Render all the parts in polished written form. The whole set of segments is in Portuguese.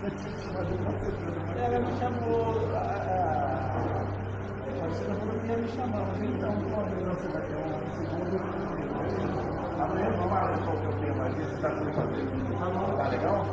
Ela me chamou, a Cristina falou que ia me chamar, mas então, quando você vai ter um segundo, amanhã vamos lá, qual que é o tema aqui, você está com fazer? Tá legal?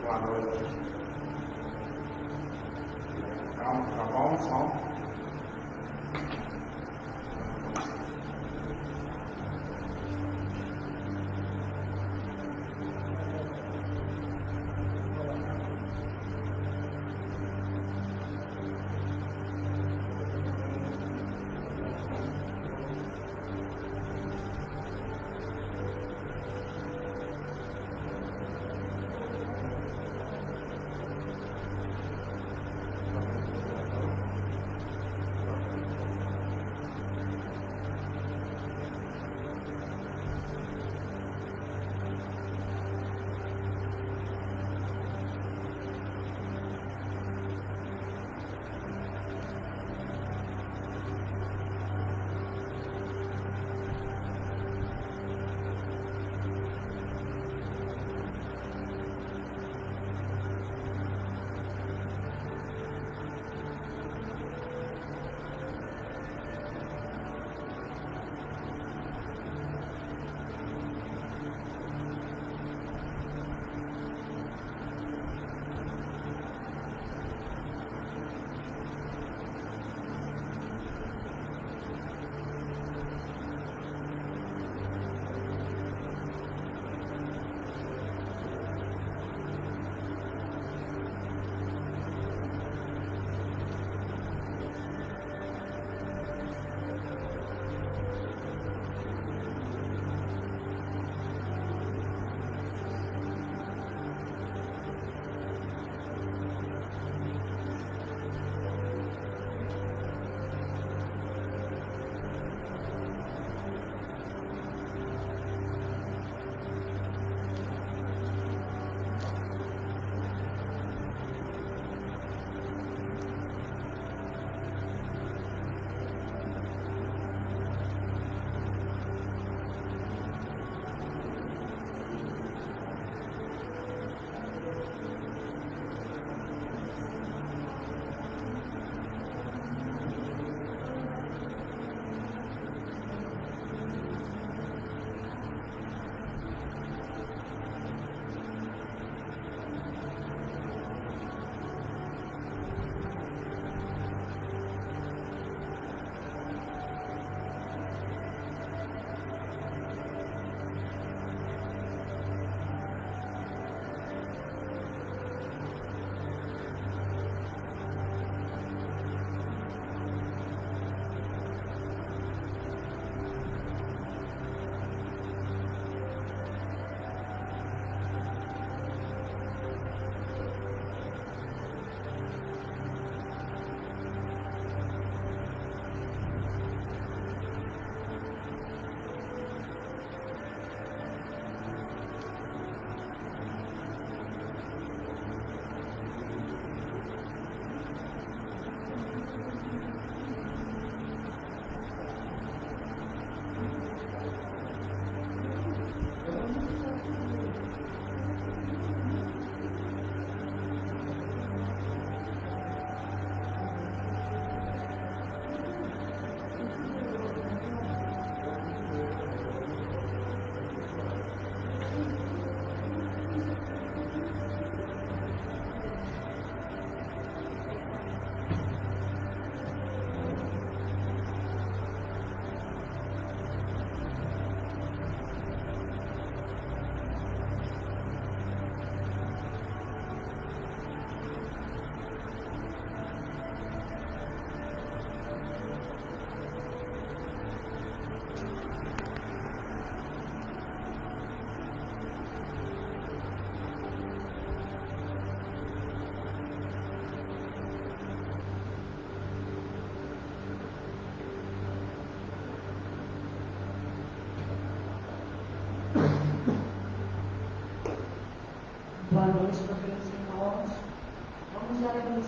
Boa noite. Calma, tá bom, som?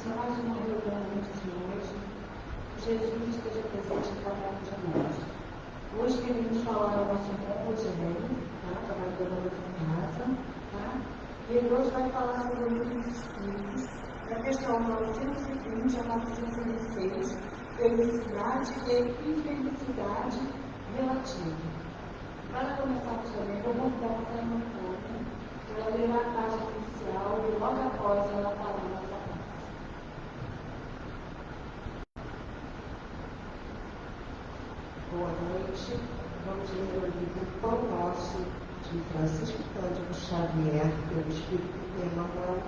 iniciar mais uma reunião de hoje. Jesus esteja presente em cada um de nós. Hoje queremos falar ao nosso irmão Rogério, trabalhador da casa, e ele hoje vai falar sobre o livro dos Espíritos, da questão 920 a 916, felicidade e infelicidade relativa. Para começarmos também, eu vou convidar a Fernanda Antônia para ler a taxa inicial e logo após ela falar nossa parte. Boa noite. Vamos ler o livro Pão Nosso, de Francisco Cândido Xavier, pelo Espírito Emmanuel,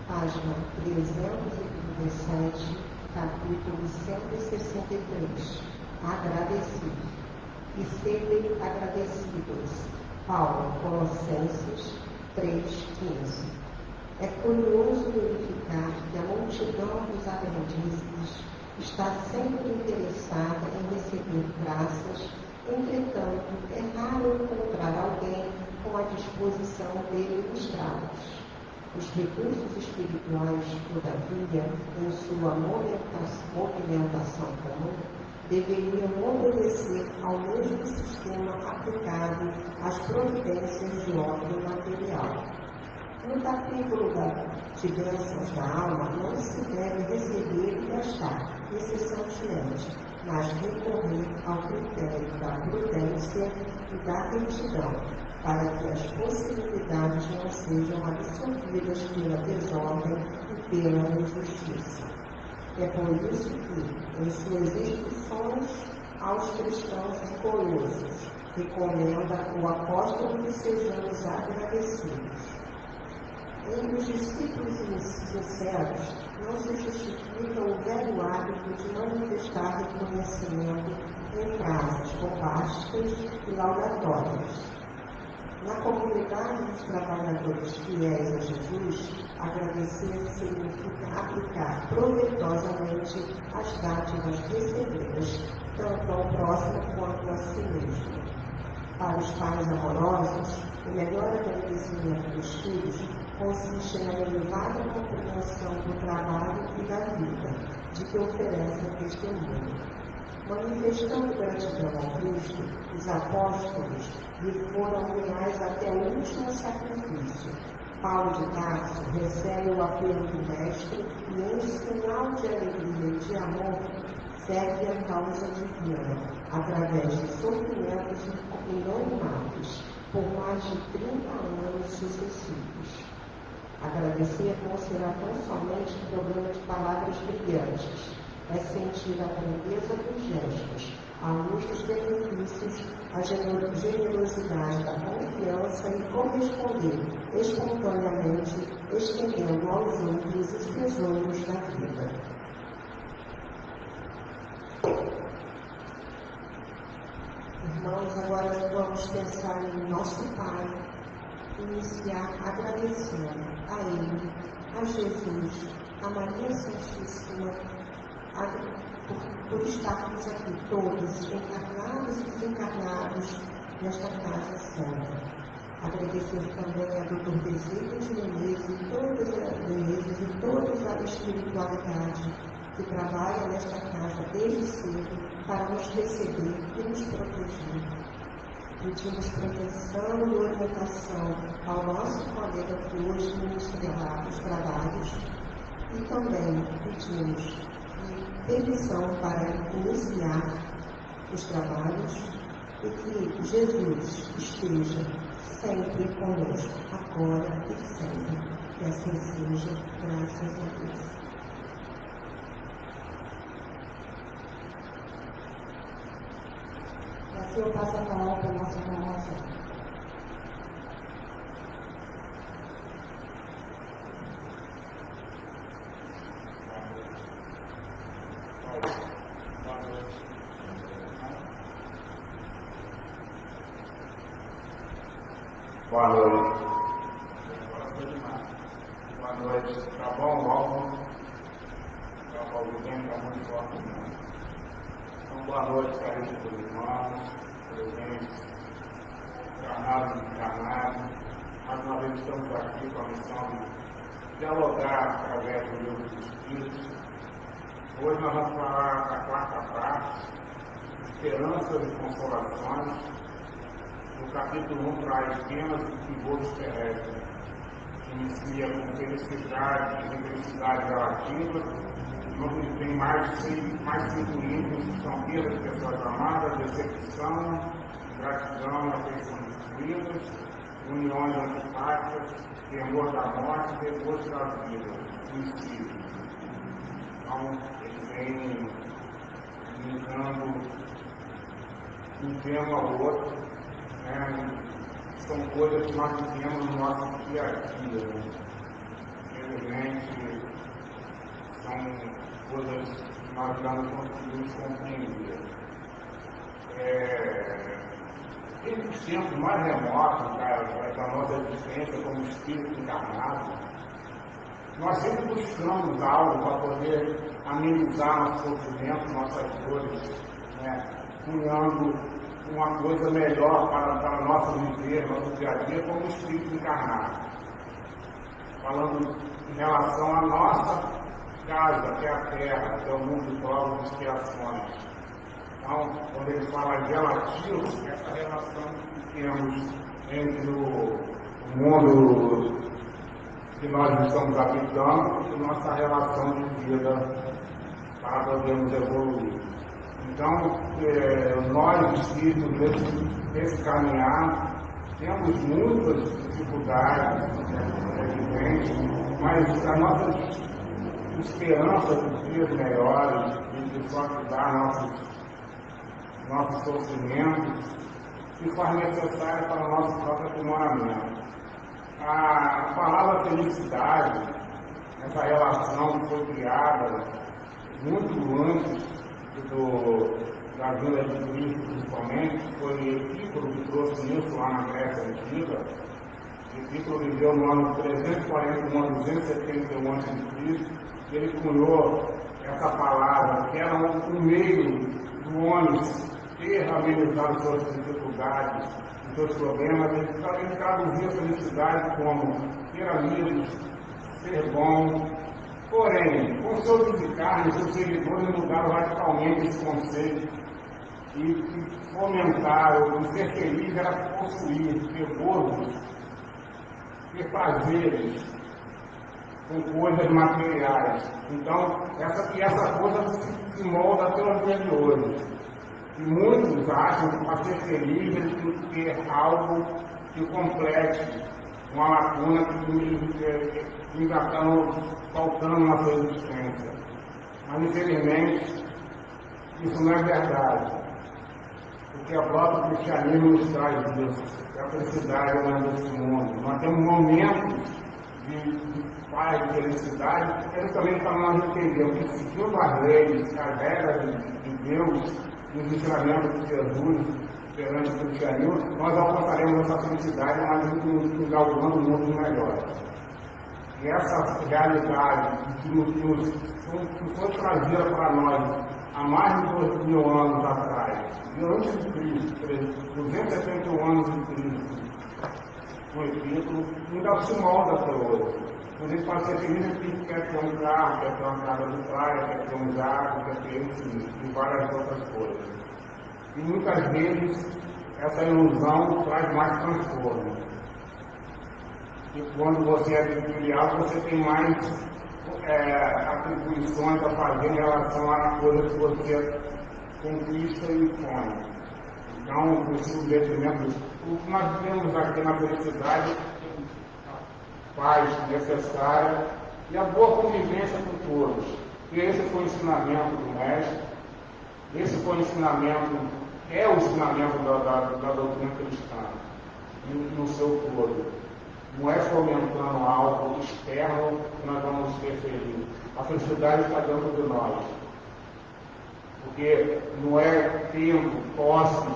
página 337, capítulo 163. Agradecido. E serem agradecidos. Paulo, Colossenses 3,15. É curioso verificar que a multidão dos aprendizes está sempre interessada em receber graças, entretanto, é raro encontrar alguém com a disposição de ilustrá-los. Os recursos espirituais, todavia, em sua movimentação comum, deveriam obedecer ao mesmo sistema aplicado às providências de ordem material. No capítulo de bênçãos da alma, não se deve receber e gastar incessantemente, mas recorrer ao critério da prudência e da retidão, para que as possibilidades não sejam absorvidas pela desordem e pela injustiça. É por isso que, em suas instruções aos cristãos de Colossos, recomenda o apóstolo que sejamos agradecidos. Entre os discípulos sinceros, não se justifica o velho hábito de manifestar reconhecimento em frases bombásticas e laudatórias. Na comunidade dos trabalhadores fiéis a Jesus, agradecer significa aplicar proveitosamente as dádivas recebidas, tanto ao próximo quanto a si mesmo. Para os pais amorosos, o melhor agradecimento dos filhos consiste na elevada compreensão do trabalho e da vida, de que oferecem testemunho. Manifestando gratidão ao Cristo, os apóstolos lhe foram leais até o último sacrifício. Paulo de Tarso recebe o apelo do Mestre e, em sinal de alegria e de amor, serve a causa divina, através de sofrimentos inanimados, por mais de 30 anos sucessivos. Agradecer não será tão somente um programa de palavras brilhantes, é sentir a grandeza dos gestos, a luz dos benefícios, a generosidade da confiança e corresponder espontaneamente, estendendo aos outros os tesouros da vida. Irmãos, agora vamos pensar em nosso Pai, iniciar agradecendo a Ele, a Jesus, a Maria Santíssima, por estarmos aqui todos, encarnados e desencarnados, nesta casa santa. Agradecer também a Dr. Bezerra de Menezes e todos a espiritualidade que trabalha nesta casa desde cedo para nos receber e nos proteger. Pedimos proteção e orientação ao nosso colega que hoje ministrará os trabalhos e também pedimos permissão para iniciar os trabalhos e que Jesus esteja sempre conosco, agora e sempre. Que assim seja, graças a Deus. E assim eu passo a palavra para a nossa formação. Boa noite. Boa noite. Tá bom, logo? Tá bom, o tempo está muito forte, né? Então, boa noite, caríssimos irmãos, presentes, encarnados e encarnados. Mais uma vez estamos aqui com a missão dialogar através do livro dos Espíritos. Hoje nós vamos falar da quarta parte, Esperanças e Consolações. O capítulo 1 traz temas e pivôs terrestres, que inicia com felicidade e infelicidade relativa, onde tem mais 5 itens que são perda de pessoas amadas, decepção, gratidão, afeição destruídas, uniões antipáticas, temor da morte e depois da vida, suicídio. Então, ele vem linkando um tema ao outro, né? São coisas que nós vivemos no nosso dia a dia. Né? Infelizmente, são coisas que nós não conseguimos compreender. Desde os tempos mais remotos da nossa existência como espírito encarnado, nós sempre buscamos algo para poder amenizar nosso sofrimento, nossas dores, né? Cunhando uma coisa melhor para o nosso viver, nosso dia a dia, como espírito encarnado. Falando em relação à nossa casa, que é a Terra, que é o mundo de provas e expiações. Então, quando ele fala relativo, essa relação que temos entre o mundo que nós estamos habitando e nossa relação de vida para podermos evoluir. Então, nós, espíritos, desse caminhar, temos muitas dificuldades, evidentes, mas a nossa esperança de dias melhores, de suavizar nossos sofrimentos, se faz necessária para o nosso próprio aprimoramento. A palavra felicidade, essa relação que foi criada muito antes da vinda de Cristo, principalmente, foi Epícoro que trouxe isso lá na Grécia Antiga. Epícoro viveu no ano 341 a 271 a.C. e ele cunhou essa palavra, que era um meio do homem ter amenizado suas dificuldades, seus problemas. Ele traduzia a felicidade como ter amigos, ser bom. Porém, com seus de carne, seus seguidores mudaram radicalmente esse conceito e fomentaram, ser feliz era possuir, ter gozos, ter prazeres com coisas materiais. Então, essa coisa se molda até os dias de hoje. E muitos acham que para ser feliz eles têm que ter algo que complete uma lacuna que ainda está faltando na sua existência. Mas, infelizmente, isso não é verdade. Porque a própria cristianismo nos traz isso, que a felicidade desse mundo. Nós temos momentos de paz, de felicidade, porque também para nós entendermos que seguindo as leis, as regras de Deus, nos ensinamentos de Jesus, perante o cristianismo, nós alcançaremos essa felicidade, mas inaugurando um mundo melhor. E essa realidade que foi trazida para nós há mais de 2.000 anos atrás, e antes de Cristo, 271 anos de Cristo, o Epícoro, ainda se molda até hoje. A gente pode ser feliz que quer ter um carro, quer ter uma casa de praia, quer ter um jato, quer ter e várias outras coisas. E muitas vezes essa ilusão traz mais transtorno. E quando você adquire algo, você tem mais atribuições a fazer em relação à coisa que você conquista e põe. Então, preciso ver primeiro o que nós temos aqui na felicidade, paz necessária e a boa convivência com todos. E esse foi o ensinamento do Mestre, esse foi o ensinamento, é o ensinamento da doutrina cristã, no seu todo. Não é fomentando algo externo que nós vamos ser felizes. A felicidade está dentro de nós. Porque não é tendo posse,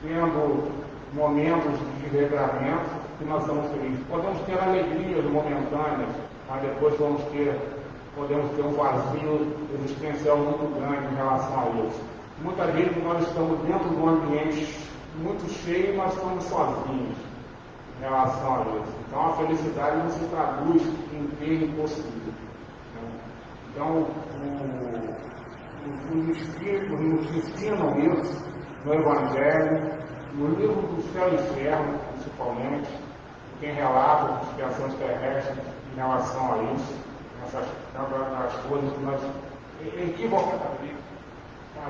tendo momentos de regramento que nós estamos felizes. Podemos ter alegrias momentâneas, mas depois podemos ter um vazio existencial muito grande em relação a isso. Muitas vezes nós estamos dentro de um ambiente muito cheio, mas estamos sozinhos. em relação a isso. Então a felicidade não se traduz em ter e possuir. Então os Espíritos nos ensinam isso no Evangelho, no livro do Céu e Inferno, principalmente, tem relatos de expiações terrestres em relação a isso, essas coisas que nós equivocadamente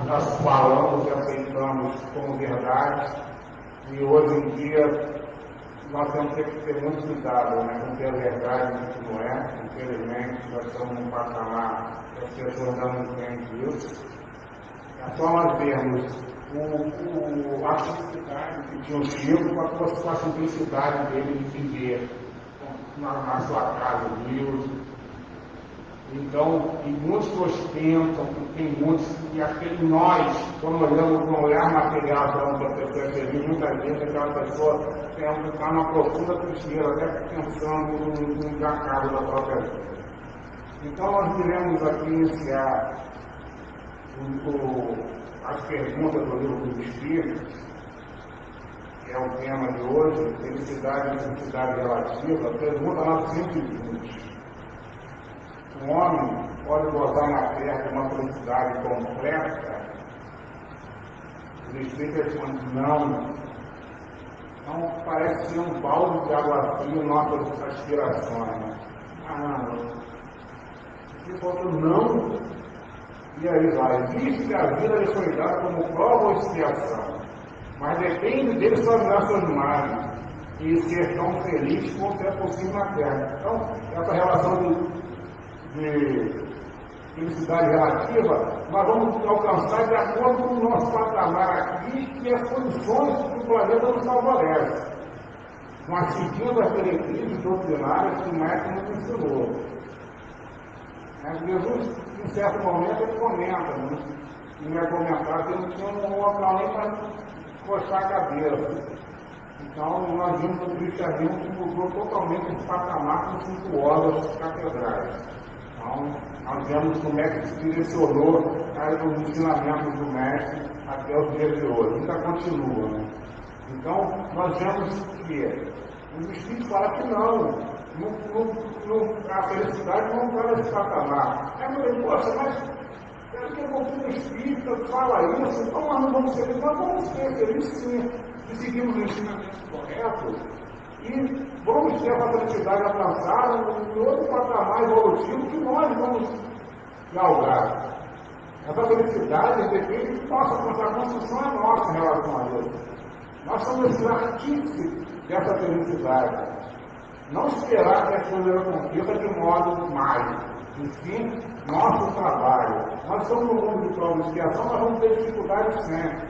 nós falamos e aceitamos como verdade, e hoje em dia nós temos que ter muito cuidado, né, com ter a verdade que não é. Infelizmente, nós estamos num patamar que as pessoas não entendem isso. É só nós vermos a simplicidade que tinha o Chico com a simplicidade dele de viver na sua casa humilde. Então, e muitos ostentam, tem muitos, e acho que nós, quando olhamos com um olhar material para a pessoa feliz, muitas vezes aquela pessoa está numa profunda tristeza, até pensando no desacaso da própria vida. Então, nós iremos aqui iniciar as perguntas do livro dos Espíritos, que é o tema de hoje, felicidade e felicidade relativa, pergunta 920. Um homem pode gozar na terra de uma felicidade completa? O Espírito responde, não. Então, parece ser um balde de água fria em nossas aspirações. Se for não, e aí vai. Visto que a vida lhe foi dada como prova ou expiação, mas depende dele examinar suas imagens e ser tão feliz quanto é possível na terra. Então, essa relação de felicidade relativa, nós vamos alcançar de acordo com o nosso patamar aqui e as condições que o planeta nos favorece. Nós seguimos as diretrizes doutrinárias que o Mestre nos ensinou. Jesus, em certo momento, ele comenta, não é comentar que ele não tinha um local nem para coçar a cabeça. Então, nós vimos no cristianismo que mudou totalmente esse patamar com 5 horas catedrais. Então, nós vemos como é que se direcionou os ensinamentos do Mestre até os dias de hoje. Ainda continua, né? Então, nós vemos que os Espíritos falam que não. A felicidade não está nesse patamar. Aí eu falei, poxa, mas porque o pouquinho espírita fala isso, então nós não vamos ser felizes, nós vamos ser felizes sim, e seguimos o ensinamento correto, e vamos ter essa felicidade alcançada em outro patamar evolutivo que nós vamos galgar. Essa felicidade depende de nossa construção é nossa em relação a Deus. Nós somos esses artífices dessa felicidade. Não esperar que a coisa aconteça de modo mágico. Enfim, nosso trabalho. Nós somos no mundo de prova e expiação, nós vamos ter dificuldades sempre.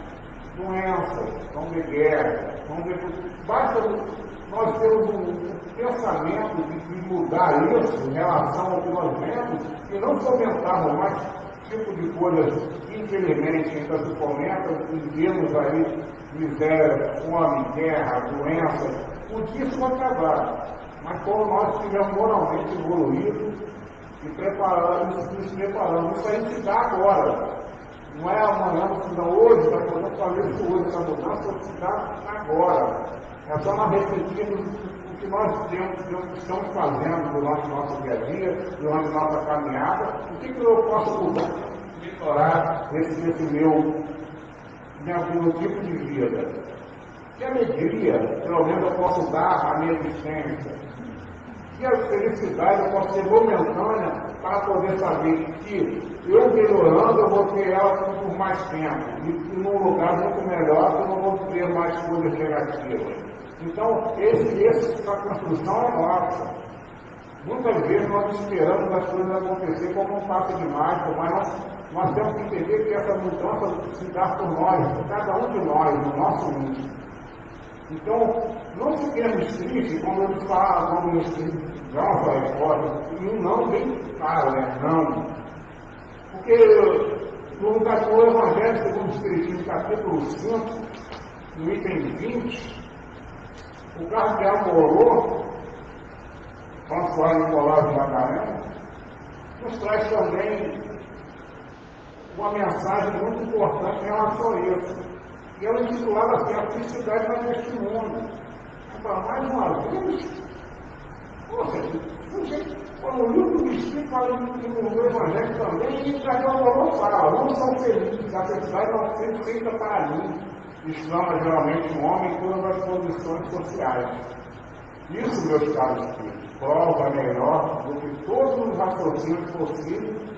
Doenças, vamos ter guerra, vamos ter... Basta nós termos um pensamento de mudar isso em relação ao que nós vemos e não fomentarmos mais tipo de coisas que infelizmente ainda se fomentam e vemos aí miséria, fome, guerra, doenças. O dia isso vai acabar. Mas quando nós estivermos moralmente evoluídos e nos preparando, isso aí se dá agora. Não é amanhã, não hoje, nós podemos fazer isso hoje, essa mudança se dá agora. É só nós refletirmos o que nós estamos fazendo durante o nosso dia a dia, durante a nossa caminhada, o que eu posso mudar, melhorar esse meu tipo de vida. Que alegria, pelo menos eu posso dar à minha existência. Que a felicidade eu posso ser momentânea para poder saber que eu melhorando eu vou ter ela por mais tempo. E num lugar muito melhor eu não vou ter mais coisas negativas. Então, essa construção é nossa. Muitas vezes nós esperamos as coisas acontecer como um passo de mágica, mas nós temos que entender que essa mudança se dá por nós, por cada um de nós, no nosso mundo. Então, não fiquemos tristes quando eles falam, quando o Espírito dá uma resposta, e não bem claro, né? Não. Porque no lugar do Evangelho, segundo o Espiritismo, capítulo 5, no item 20, o cardeal Morô, François Nicolau de Magalhães, nos traz também uma mensagem muito importante em relação a isso. E ela intitulava assim, a felicidade não é neste mundo. para mais uma vez. Poxa, quando o livro do Espírito fala no Evangelho também, e Cardiologou fala, não são felizes, a felicidade não foi feita para mim, exclama geralmente um homem em todas as condições sociais. Isso, meus caros filhos, prova melhor do que todos os raciocínios possíveis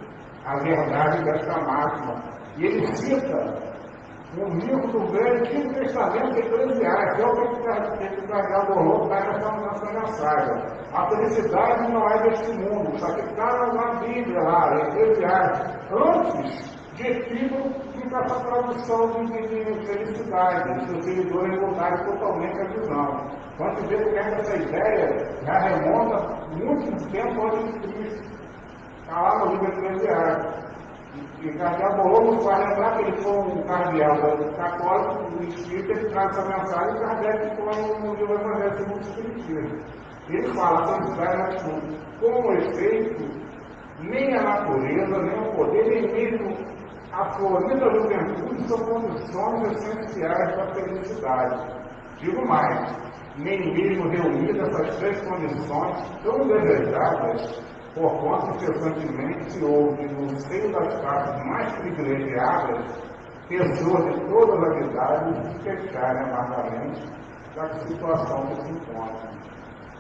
a verdade desta máxima. E ele cita um livro do Velho Antigo Testamento Eclesiástico, que é o que o Cardeal Borloo está nessa mensagem. A felicidade não é deste mundo, isso aqui está na Bíblia lá, Eclesiástico. Antes de Epílogo, fica essa tradução de felicidade, se o seguidor é voltar totalmente à visão. Quando se vê que essa ideia já remonta muito tempo antes de Cristo. Está lá no livro Eclesiástico. E o Cardeal Borloo nos faz lembrar que ele foi um cardeal católico, o Espírito, ele traz essa mensagem, e o Kardec ficou no livro Evangelho segundo o Espiritismo. Ele fala a felicidade como efeito, nem a natureza, nem o poder, nem mesmo a florida juventude são condições essenciais da felicidade. Digo mais, nem mesmo reunidas essas três condições tão desejadas, por conta incessantemente se ouve no seio das classes mais privilegiadas pessoas de todas as idades se queixarem amargamente da situação que se encontram.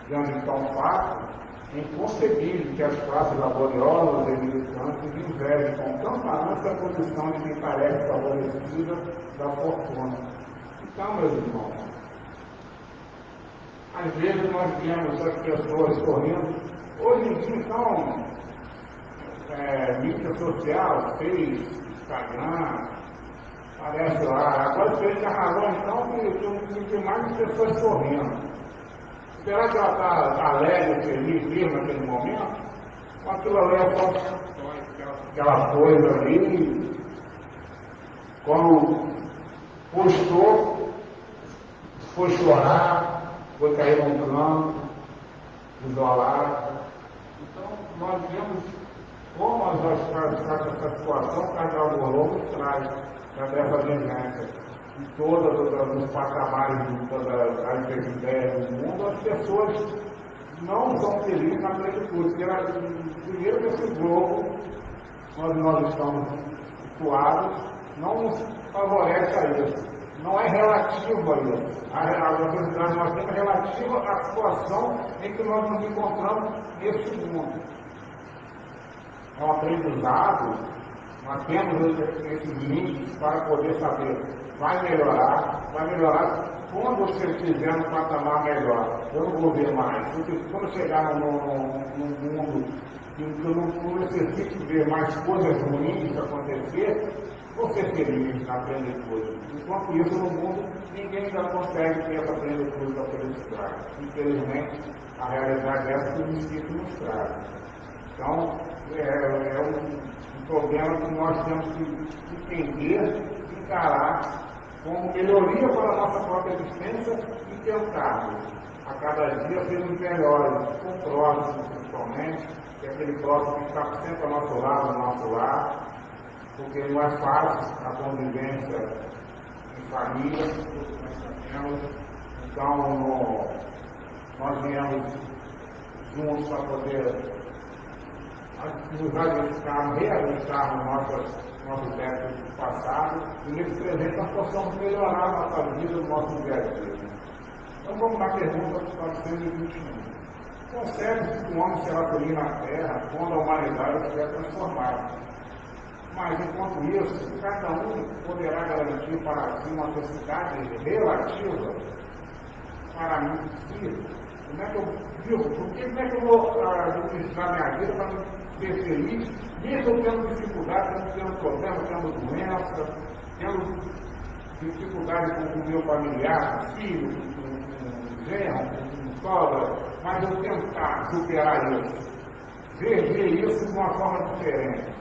Diante de tal fato, é inconcebível que as classes laboriosas e militantes invejem com tanta ânsia a condição de quem parece favorecida da fortuna. Então, meus irmãos, às vezes nós vemos as pessoas sorrindo. Hoje em dia, então, mídia social, Face, Instagram, aparece lá. Agora, se ele agarrou, então, tem mais pessoas sorrindo. Será que ela está alegre, feliz mesmo naquele momento? Ou aquilo ali é só aquela coisa ali, quando postou, foi chorar, foi cair num plano, isolado. Então, nós vemos como essa situação que o Cardeal Borloo nos traz dessa vivência. Em todos os patamares das ideias do mundo, as pessoas não são felizes na plenitude. Primeiro que esse globo, onde nós estamos situados, não nos favorece a isso. Não é relativo a isso. A felicidade nós temos relativa à situação em que nós nos encontramos neste mundo. É um aprendizado, nós temos esses limites para poder saber, vai melhorar quando você estiver no patamar melhor. Eu não vou ver mais, porque quando chegar no mundo que eu não necessito ver mais coisas ruins acontecer, vou ser feliz na plenitude. Enquanto isso, no mundo, ninguém ainda consegue ter essa plenitude da felicidade. Infelizmente, a realidade é essa que o Espírito nos traz. Então, é um problema que nós temos que entender, encarar como melhoria para a nossa própria existência e tentarmos, a cada dia, sermos melhores, com o próximo, principalmente, que é aquele próximo que está sempre ao nosso lado, no nosso lar, porque não é fácil a convivência em família, tudo que nós temos. Então, nós viemos juntos para poder nos reajustarmos nosso déficit do passado e nesse presente nós possamos melhorar a nossa vida, o nosso dia a dia. Então vamos na pergunta 421. Concebe-se que o homem será feliz na Terra quando a humanidade estiver transformada. Mas, enquanto isso, cada um poderá garantir para si uma felicidade relativa para mim. Como é que eu vivo? Como é que eu vou administrar minha vida para ser feliz, mesmo tendo dificuldade, tendo problema, tendo doença, tendo dificuldade com o meu familiar, filho, com genro, com sogra, mas eu tentar superar isso, ver isso de uma forma diferente.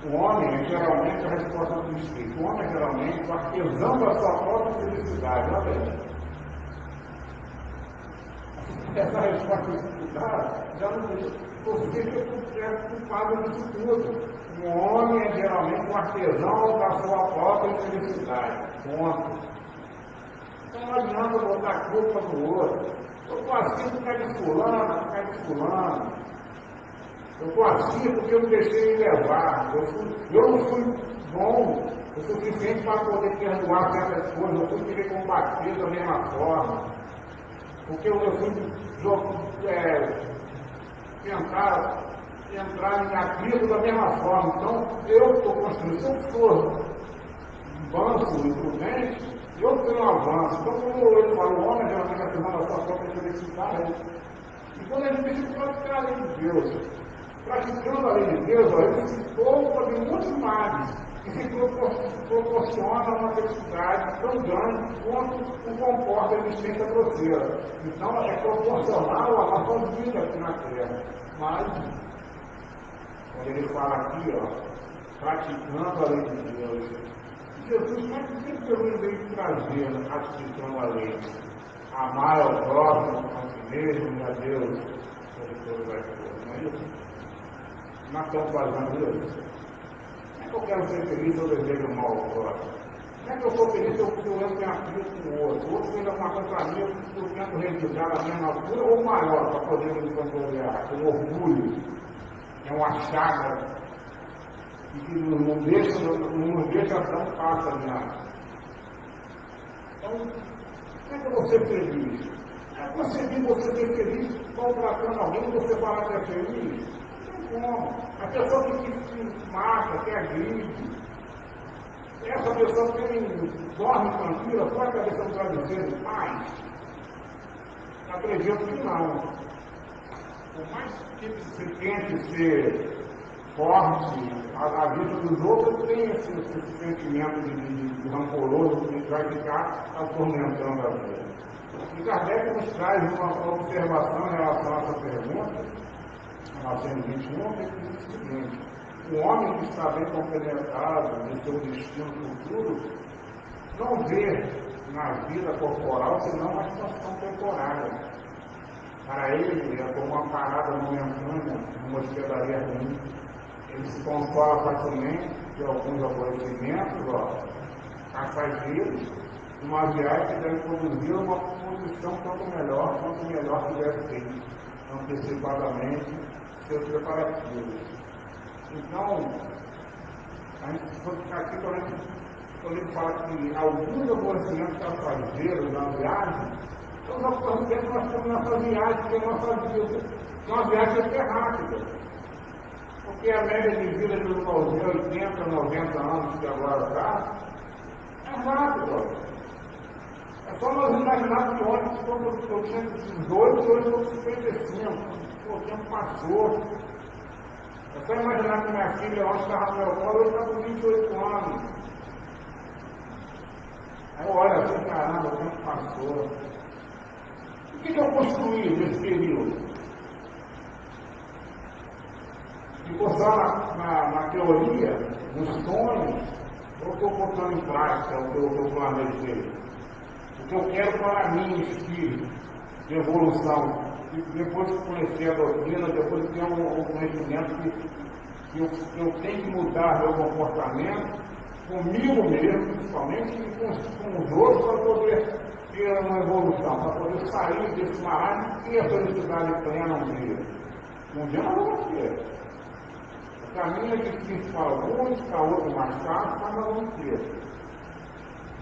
O homem é geralmente a resposta do Espírito. O homem é geralmente o artesão da sua própria felicidade. Olha aí. Essa resposta do Espírito já não diz você que é culpado disso tudo. O homem é geralmente um artesão da sua própria felicidade. Ponto. Então não adianta botar a culpa no outro. Eu estou assim por causa de fulano, por causa de fulano. Eu estou assim porque eu me deixei levar. Eu não fui bom o suficiente para poder perdoar certas coisas. Eu fui querer combater da mesma forma. Porque eu fui tentar entrar em atrito da mesma forma. Então, eu estou construindo. Se eu for banco e prudente, eu tenho um avanço. Então, como ele falou, o homem geralmente afirmando a sua própria felicidade. E quando a gente precisa praticar a lei de Deus, praticando a lei de Deus, ele se poupa de muitos males e se proporciona uma felicidade tão grande quanto o comporta a existência grosseira. Então, é proporcional à nossa vida aqui na Terra. Mas, quando ele fala aqui, praticando a lei de Deus, Jesus sempre veio trazer, praticando a lei. Amar ao próximo, a si mesmo e a Deus, sobre todas as coisas. Não é isso? Nós estamos fazendo isso. Não é que eu quero ser feliz, eu desejo mal ao próximo. Não é que eu sou feliz, eu entro em atrito com o outro. O outro fez alguma coisa para mim, eu tento realizar a mesma altura ou maior para poder me controlar. Com orgulho. É uma chaga que não nos deixa tão fácil adiante. Então, como é que eu vou ser feliz? É você ser feliz contratando alguém e você falar que é feliz? Não tem como. A pessoa que mata, que agride, essa pessoa que dorme tranquila, põe a cabeça no travesseiro em paz? Acredito que não. Por mais que você tente ser forte, a vida dos outros tem esse sentimento de rancoroso que vai ficar atormentando a vida. E Kardec nos traz uma observação em relação a essa pergunta, 1921, que diz o seguinte: o homem que está bem compenetrado no seu destino futuro não vê na vida corporal senão uma situação temporária. Para ele, é como uma parada momentânea numa hospedaria ruim. Ele se consola facilmente de alguns aborrecimentos passageiros, uma viagem que deve produzir uma posição quanto melhor tivesse feito antecipadamente seus preparativos. Então, a gente pode ficar aqui quando ele fala que alguns aborrecimentos passageiros na viagem, então nós estamos nessa viagem, que é a nossa vida. É uma viagem até rápida. Porque a média de vida dos 80, 90 anos que agora está, é rápido. É só nós imaginar que ontem, quando eu tinha 18, hoje eu estou 55. O tempo passou. É só imaginar que minha filha ontem estava no meu colo, hoje está com 28 anos. Aí eu olho assim, caramba, o tempo passou. O que eu construí nesse período? Ficou só na teoria, nos sonhos, ou estou botando em prática o que eu planejei? O que eu quero para mim, espírito, de evolução. E depois de conhecer a doutrina, depois de ter um conhecimento que eu tenho que mudar meu comportamento, comigo mesmo, principalmente, e com os outros, para poder ter uma evolução, para poder sair desse marasmo e ter a felicidade plena um dia. Um dia nós vamos ter. O caminho é difícil para alguns, para outros mais fácil, mas nós vamos ter.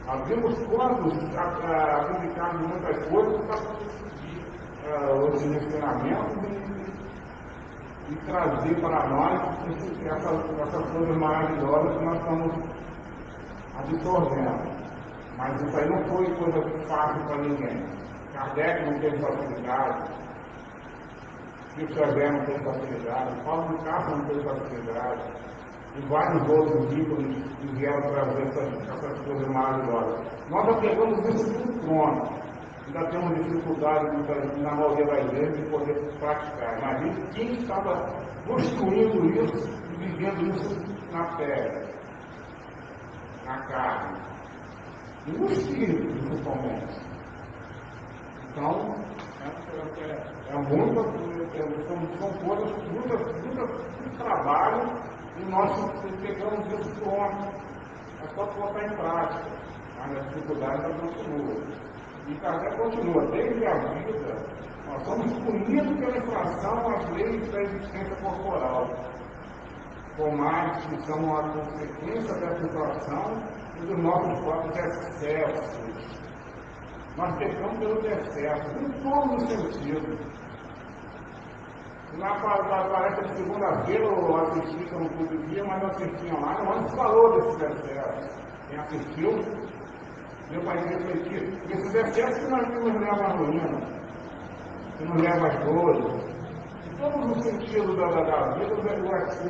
Nós vimos quantos abdicaram de muitas coisas para conseguir os ensinamentos e trazer para nós essas coisas maravilhosas que nós estamos absorvendo. Mas isso aí não foi coisa fácil para ninguém. Kardec não teve facilidade. Chico Xavier não teve facilidade, Paulo de Castro não teve facilidade, e vários outros ícones que vieram trazer essas coisas maravilhosas. Nós já pegamos isso tudo pronto, ainda temos dificuldade na maioria das vezes de poder praticar. Imagine quem estava construindo isso e vivendo isso na pele, na carne, e no espírito, principalmente. Então, são coisas, muito trabalho, e nós pegamos isso pronto. É só colocar em prática, mas a dificuldade ainda continua. E Kardec continua, desde a vida, nós somos punidos pela infração às leis da existência corporal, com mais que são a consequência dessa infração e dos nossos próprios excessos. Nós pecamos pelos excessos, em todos os sentidos. Na palestra de segunda-feira eu assisti, que eu não pude vir, mas eu assisti online, onde se falou desses excessos. Quem assistiu, deu para refletir. Esses excessos que nós nos levam à ruína, que nos levam às dores. Em todos os sentidos da vida, os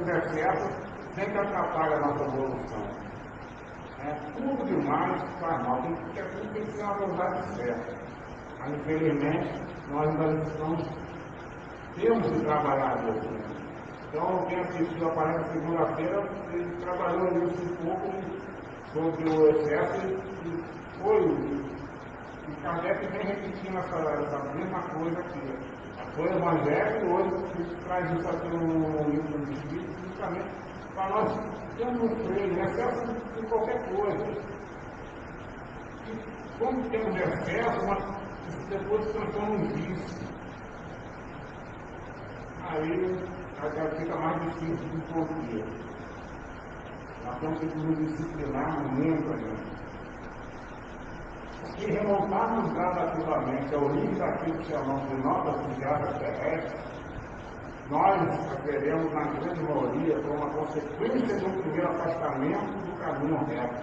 excessos sempre atrapalham a nossa evolução. Tudo demais faz mal, tudo tem que ser uma dosagem certa. Mas, infelizmente, nós ainda temos que trabalhar nisso. Então, quem assistiu a palestra segunda-feira, ele trabalhou nisso um pouco sobre o excesso e foi. E Kardec vem repetindo essa mesma coisa aqui. Foi o Evangelho e hoje traz isso aqui no livro dos Espíritos, justamente para nós termos um freio, excesso de qualquer coisa. E como temos excesso, mas depois se transforma em vício. Aí fica mais difícil de conter. Nós temos que nos disciplinar muito ainda. Se remontarmos gradativamente ao origem daquilo que chamamos de nossa desgraça terrestre, nós aprendemos na grande maioria como uma consequência de um primeiro afastamento do caminho reto.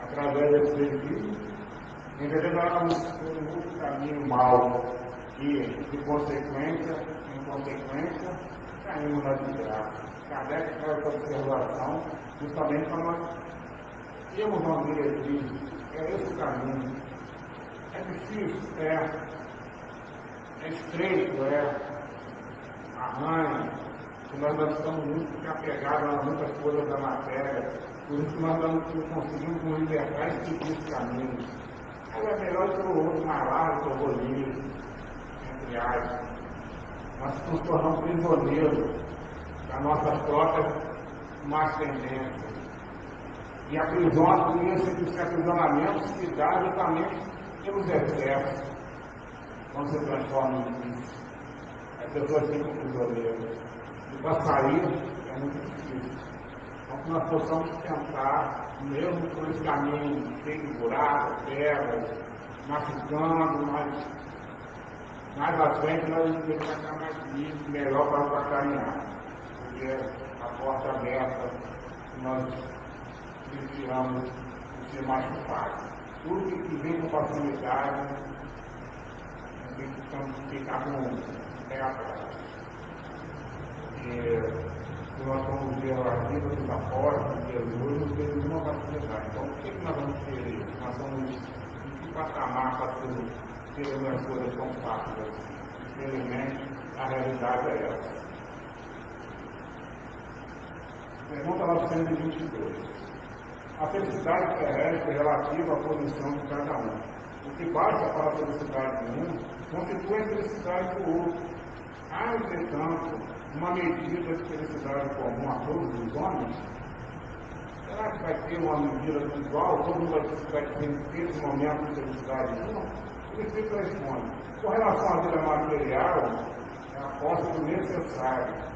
Através desse serviço, enveredamos por um outro caminho mau e, de consequência, em consequência, caímos na desgraça. Kardec traz essa observação justamente para nós termos uma diretriz. É esse o caminho. É difícil, é estreito, arranha, que nós estamos muito apegados a muitas coisas da matéria, por isso que nós não conseguimos nos libertar e seguir esse caminho. Mas é melhor que o outro mais largo, que eu vou livre, entre aspas. Nós nos tornamos prisioneiros das nossas próprias más tendências. E a prisão, esse aprisionamento se dá justamente pelos excessos, quando se transforma em vício. As pessoas ficam prisioneiras. E para sair é muito difícil. Então, que nós possamos tentar, mesmo por esse caminho cheio de buracos, pedras, machucando, mas mais à frente nós vamos ter que estar mais livre, melhor para caminhar. Porque a porta aberta, nós tiramos o ser mais fácil. Tudo que vem com facilidade, tem que ficar com o pé atrás. Porque nós vamos ver a vida dos apóstolos, de Jesus, não tem nenhuma facilidade. Então, o que nós vamos querer? Nós vamos em que patamar para ter as coisas tão fáceis assim? Infelizmente, a realidade é essa. Pergunta 922. A felicidade terrestre é relativa à posição de cada um. O que basta para a felicidade de um, constitui a felicidade do outro. Há, entretanto, uma medida de felicidade comum a todos os homens? Será que vai ter uma medida igual? Todo mundo vai ter esse momento de felicidade junto? O Espírito responde: com relação à vida material, é a posse do necessário.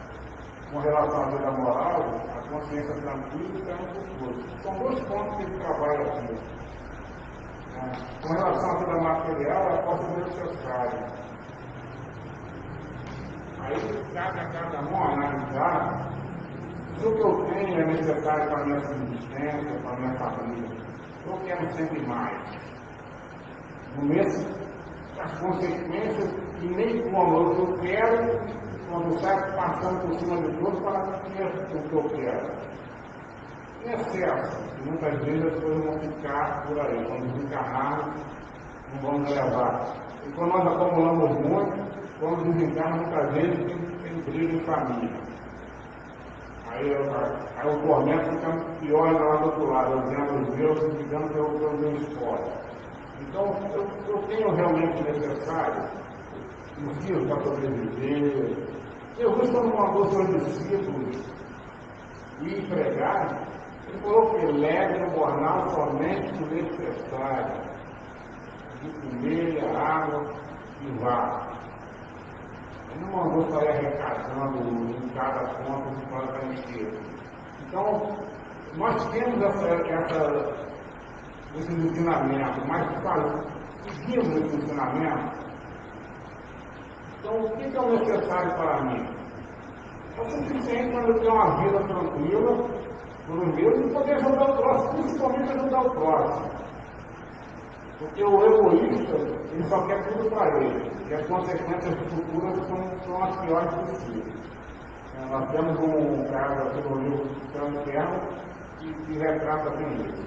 Com relação à vida moral, a consciência tranquila e tranquila. São dois pontos que ele trabalha aqui. Com relação à vida material, é a posse do necessário. Aí, cada um analisar se o que eu tenho é necessário para a minha subsistência, para a minha família. Eu quero sempre mais. No mês, as consequências, e nem como eu quero, quando sai passando por cima de tudo para ter o que eu quero. Em excesso, muitas vezes as coisas vão ficar por aí. Quando desencarnarmos, não vamos levar. E quando nós acumulamos muito, quando desencarnamos, muitas vezes tem briga em família. Aí o tormento fica pior ainda lá do outro lado, eu vendo os meus, digamos que eu meu esforço. Então, eu tenho realmente o necessário, preciso para sobreviver. Jesus, quando mandou seus discípulos e empregados, ele falou que leve no jornal somente o necessário. de comer, a água e vá. Ele não mandou sair arrecadando em cada ponto de cada inteiro. Então, nós temos esse ensinamento, mas seguimos esse ensinamento. Então, o que é o necessário para mim? É o suficiente para eu ter uma vida tranquila, por um mesmo, e poder ajudar o próximo, principalmente ajudar o próximo. Porque o egoísta, ele só quer tudo para ele, e as consequências futuras são as piores possíveis. Nós temos um caso aqui no livro do Céu e Terra que retrata bem isso.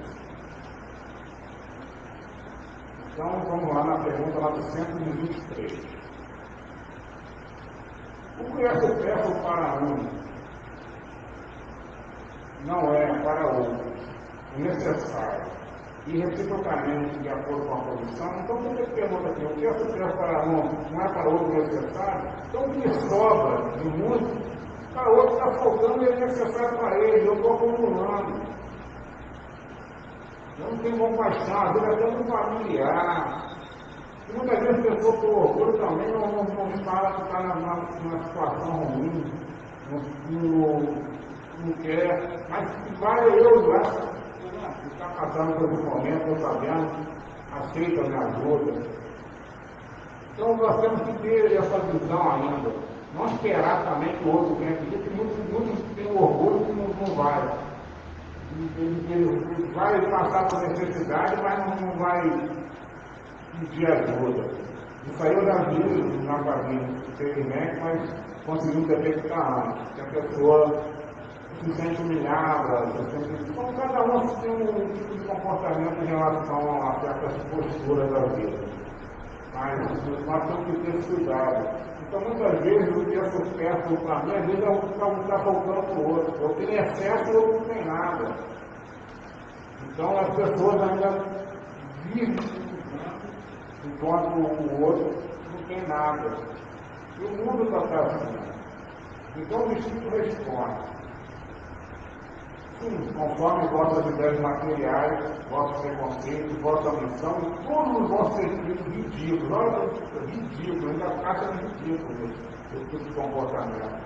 Então, vamos lá na pergunta 923. O que é supérfluo para um não é para outro o necessário e reciprocamente de acordo com a produção? Então, por que pergunta aqui? O que é supérfluo para um não é para outro necessário? Então, o que sobra de muito para outro está faltando e é necessário para ele. Eu estou acumulando. Eu não tenho compaixão, às vezes até um familiar. E muitas vezes a pessoa por orgulho também não fala que está numa situação ruim, não quer, mas vai eu lá, que está passando por um momento, estou sabendo, aceita a minha ajuda. Então nós temos que ter essa visão ainda, não esperar também que o outro venha pedir, porque muitos têm orgulho que não vai. Ele vai passar por necessidade, mas não vai pedir ajuda. Isso aí eu já vi na família, infelizmente, mas conseguimos detectar antes, que a pessoa se sente humilhada, então cada um tem um tipo de comportamento em relação a certas posturas da vida. Mas nós temos que ter esse cuidado. Então muitas vezes o que é supérfluo para mim, às vezes é o que está faltando para o outro. Eu tenho excesso e o outro não tem nada. Então as pessoas ainda vivem enquanto o outro não tem nada. E o mundo está assim. Então o Espírito responde. Sim, conforme vossas ideias materiais, vossos preconceitos, vossa missão, e todos os vossos sentidos ridículos. Olha, ridículo, ainda acha ridículo esse tipo de comportamento.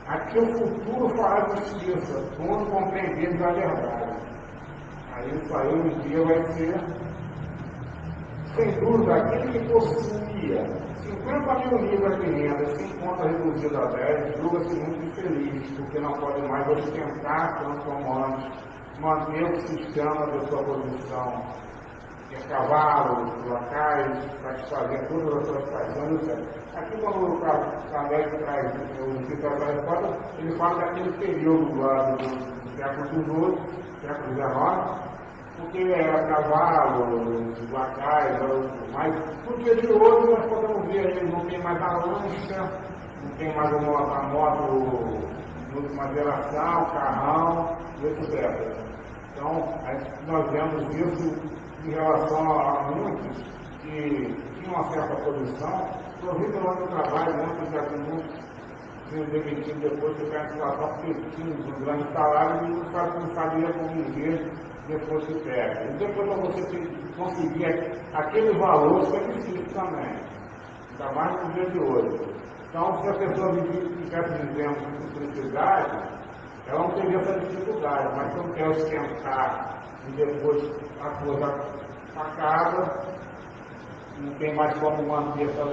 Aqui o futuro fará justiça, quando compreendermos a verdade. Aí isso aí um dia vai ser, sem dúvida, aquele que possuía 50 mil libras de renda sem conta reduzida a 10, julga-se muito infeliz, porque não pode mais ostentar tanto como antes, manter o sistema da sua posição, ter cavalos, locais, satisfazer todas as suas paixões, etc. Aqui, quando o Kardec traz o Citado da Resposta, ele fala daquele período lá do século XVIII, século XIX, porque era cavalo, lacais, mas no dia de hoje nós podemos ver aí, não tem mais a lancha, não tem mais a moto de última geração, carrão, etc. Então, nós vemos isso em relação a muitos que tinham uma certa posição, provido lá no trabalho, muitos já tinham demitido depois de ficar em situação porque tinham um grande salário e não sabia como viver depois que perde. E depois para você conseguir aquele valor, isso é difícil também. Ainda mais no dia de hoje. Então, se a pessoa estivesse vivendo com simplicidade, ela não teria essa dificuldade, mas se não quer esquentar e depois a coisa acaba, não tem mais como manter essa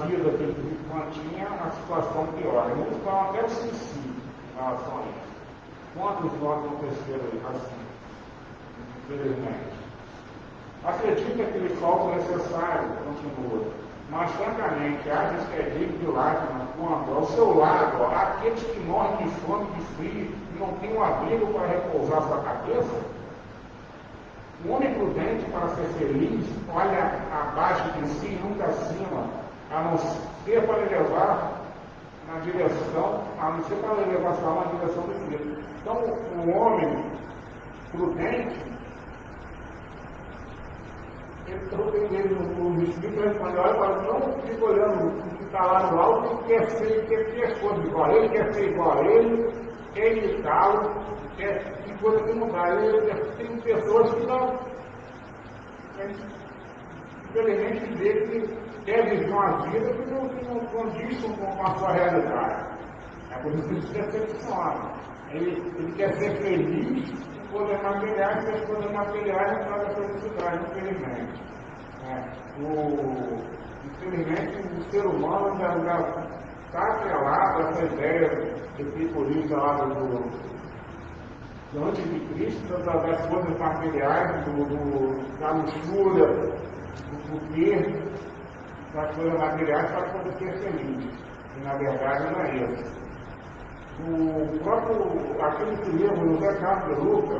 vida que mantinha, a situação piora. Muitos falam até o suicídio em relação a isso. Quantos nós aconteceram assim, infelizmente? Acredito que aquele cálculo necessário, continua, mas francamente, achas que é digno de lágrimas quando, ao seu lado, há aqueles que morrem de fome e de frio e não têm um abrigo para repousar sua cabeça? O homem prudente, para ser feliz, olha abaixo de si e nunca acima, a não ser para levar na direção, a não ser para levar sua alma na direção do infinito. Então, o homem prudente, ele no Espírito responde, olha, não fica olhando o que está lá no alto e quer ser as coisas igual a ele, quer ser igual a ele, quer imitá-lo, quer coisa que não dá. Tem pessoas que não infelizmente, vê que quer viver uma vida que não condiz com a sua realidade. É por isso que ele se decepciona. Ele quer ser feliz com coisas materiais, e as coisas materiais não trazem a felicidade, infelizmente. Infelizmente, o ser humano já está atrelado a essa ideia epiculista lá do anticristo, das coisas materiais, da luxúria, do poder, das coisas materiais para poder ser feliz. E na verdade não é isso. Aquele que livro, no José Carlos de Luca,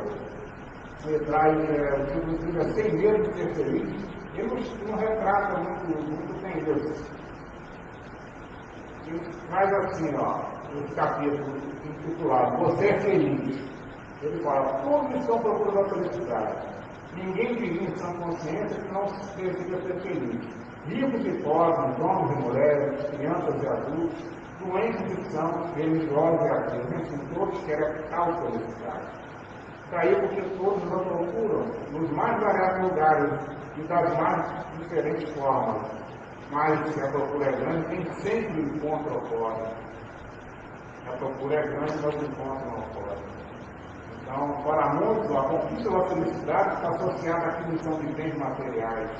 ele traz o título de vida Sem Medo de Ser Feliz, ele não retrata muito bem isso. Ele faz assim, esse capítulo intitulado Você é Feliz. Ele fala, todos estão procurando a felicidade. Ninguém vive em sã consciência que não se deseja ser feliz. Ricos e pobres, homens e mulheres, crianças e adultos, doentes e sãos, religiosos e ateus, enfim, todos querem a tal felicidade. Daí porque todos a procuram nos mais variados lugares e das mais diferentes formas. Mas se a procura é grande, nem sempre o encontro ocorre. A procura é grande, mas o encontro não ocorre. Então, para muitos, a conquista da felicidade está associada à aquisição de bens materiais.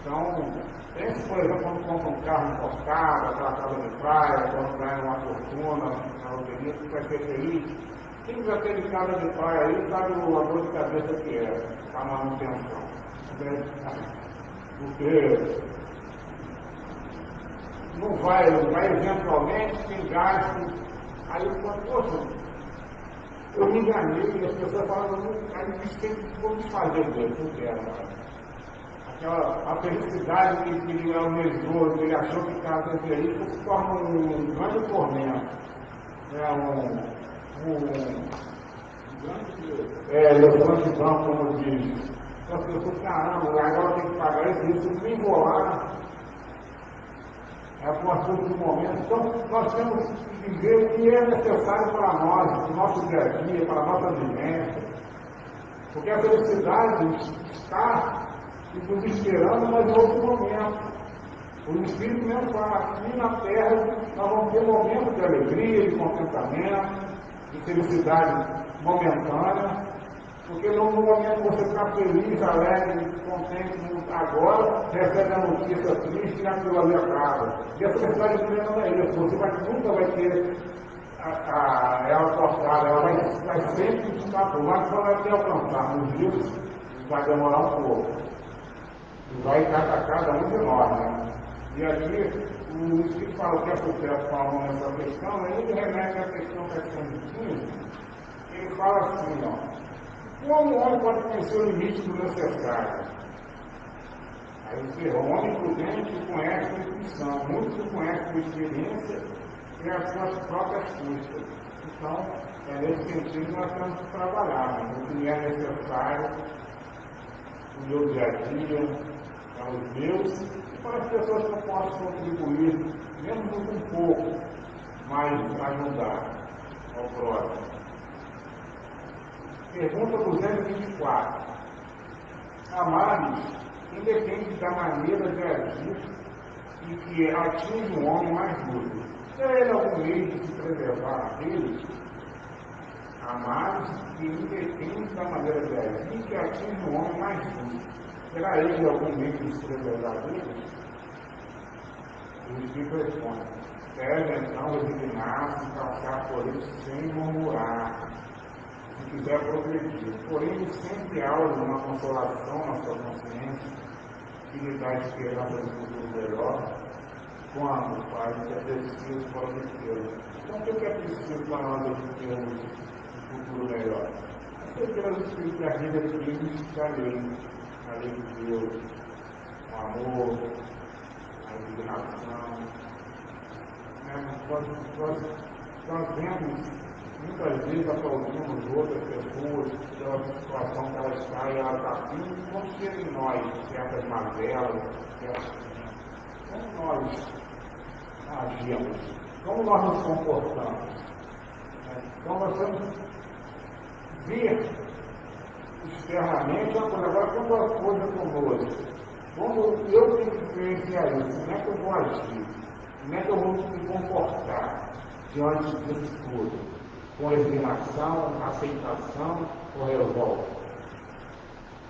Então, pense, por exemplo, quando compra um carro importado, aquela casa de praia, quando ganha uma fortuna na loteria, que vai ser feliz. Quem já teve casa de praia aí sabe a dor de cabeça que é a manutenção. Porque não vai eventualmente, tem gasto. Aí eu falo, poxa, eu me enganei, e as pessoas falam, aí vou me fazer Deus, não quero mais. A felicidade que ele almejou, que ele achou que estava sempre aí, se torna um grande tormento. Elefante branco, como diz. Então, as pessoas, caramba, agora tem que pagar isso, me embolar. É por assunto do momento. Então, nós temos que viver o que é necessário para nós, para o nosso dia a dia, para a nossa vivência. Porque a felicidade está nos esperando, mas em outro momento. O Espírito mesmo fala, aqui na Terra, nós vamos ter momentos de alegria, de contentamento, de felicidade momentânea, porque no momento que você está feliz, alegre, contente agora, recebe a notícia triste e aquilo ali acaba. E a felicidade não é isso, você nunca vai ter ela cortada, ela vai sempre estar por lá, só vai ter alcançar. Nos dias vai demorar um pouco. E vai estar cada um de nós, né? E aqui, o Espírito fala que é sucesso falando nessa questão, aí ele remete à questão 715, ele fala assim, como o homem pode conhecer o limite do necessário? Aí você, o homem prudente conhece a intuição, muitos que conhecem por experiência e as suas próprias custas. Então, é nesse sentido que nós temos que trabalhar, né? O que é necessário no meu dia a dia, para os meus e para as pessoas que eu posso contribuir, mesmo com um pouco, mas ajudar ao próximo. Pergunta 224. Amares independe da maneira de agir e que atinge o homem mais duro. Será ele algum meio de se preservar dele? Amares que independe da maneira de agir e que atinge o homem mais duro. Será ele algum meio de se preservar dele? O Espírito responde: deve então resignar-se e calçar por isso sem murmurar, se quiser progredir. Porém, sempre há uma consolação na sua consciência que lhe dá esperança de futuro melhor, quando faz o que é preciso para obtê-lo. Então, o que é preciso para nós obtermos um futuro melhor? É pelas espíritos da vida de Cristo, a lei de Deus, o amor, a indignação. Nós vemos muitas vezes aplaudimos outras pessoas pela situação que ela está e ela está vindo, como ser em nós certas mazelas, como nós agimos, como nós nos comportamos. Então nós temos que ver externamente é uma coisa, agora quando a coisa conosco, como eu tenho que vivenciar isso, como é que eu vou agir, como é que eu vou me comportar diante disso tudo, com resignação, aceitação ou revolta?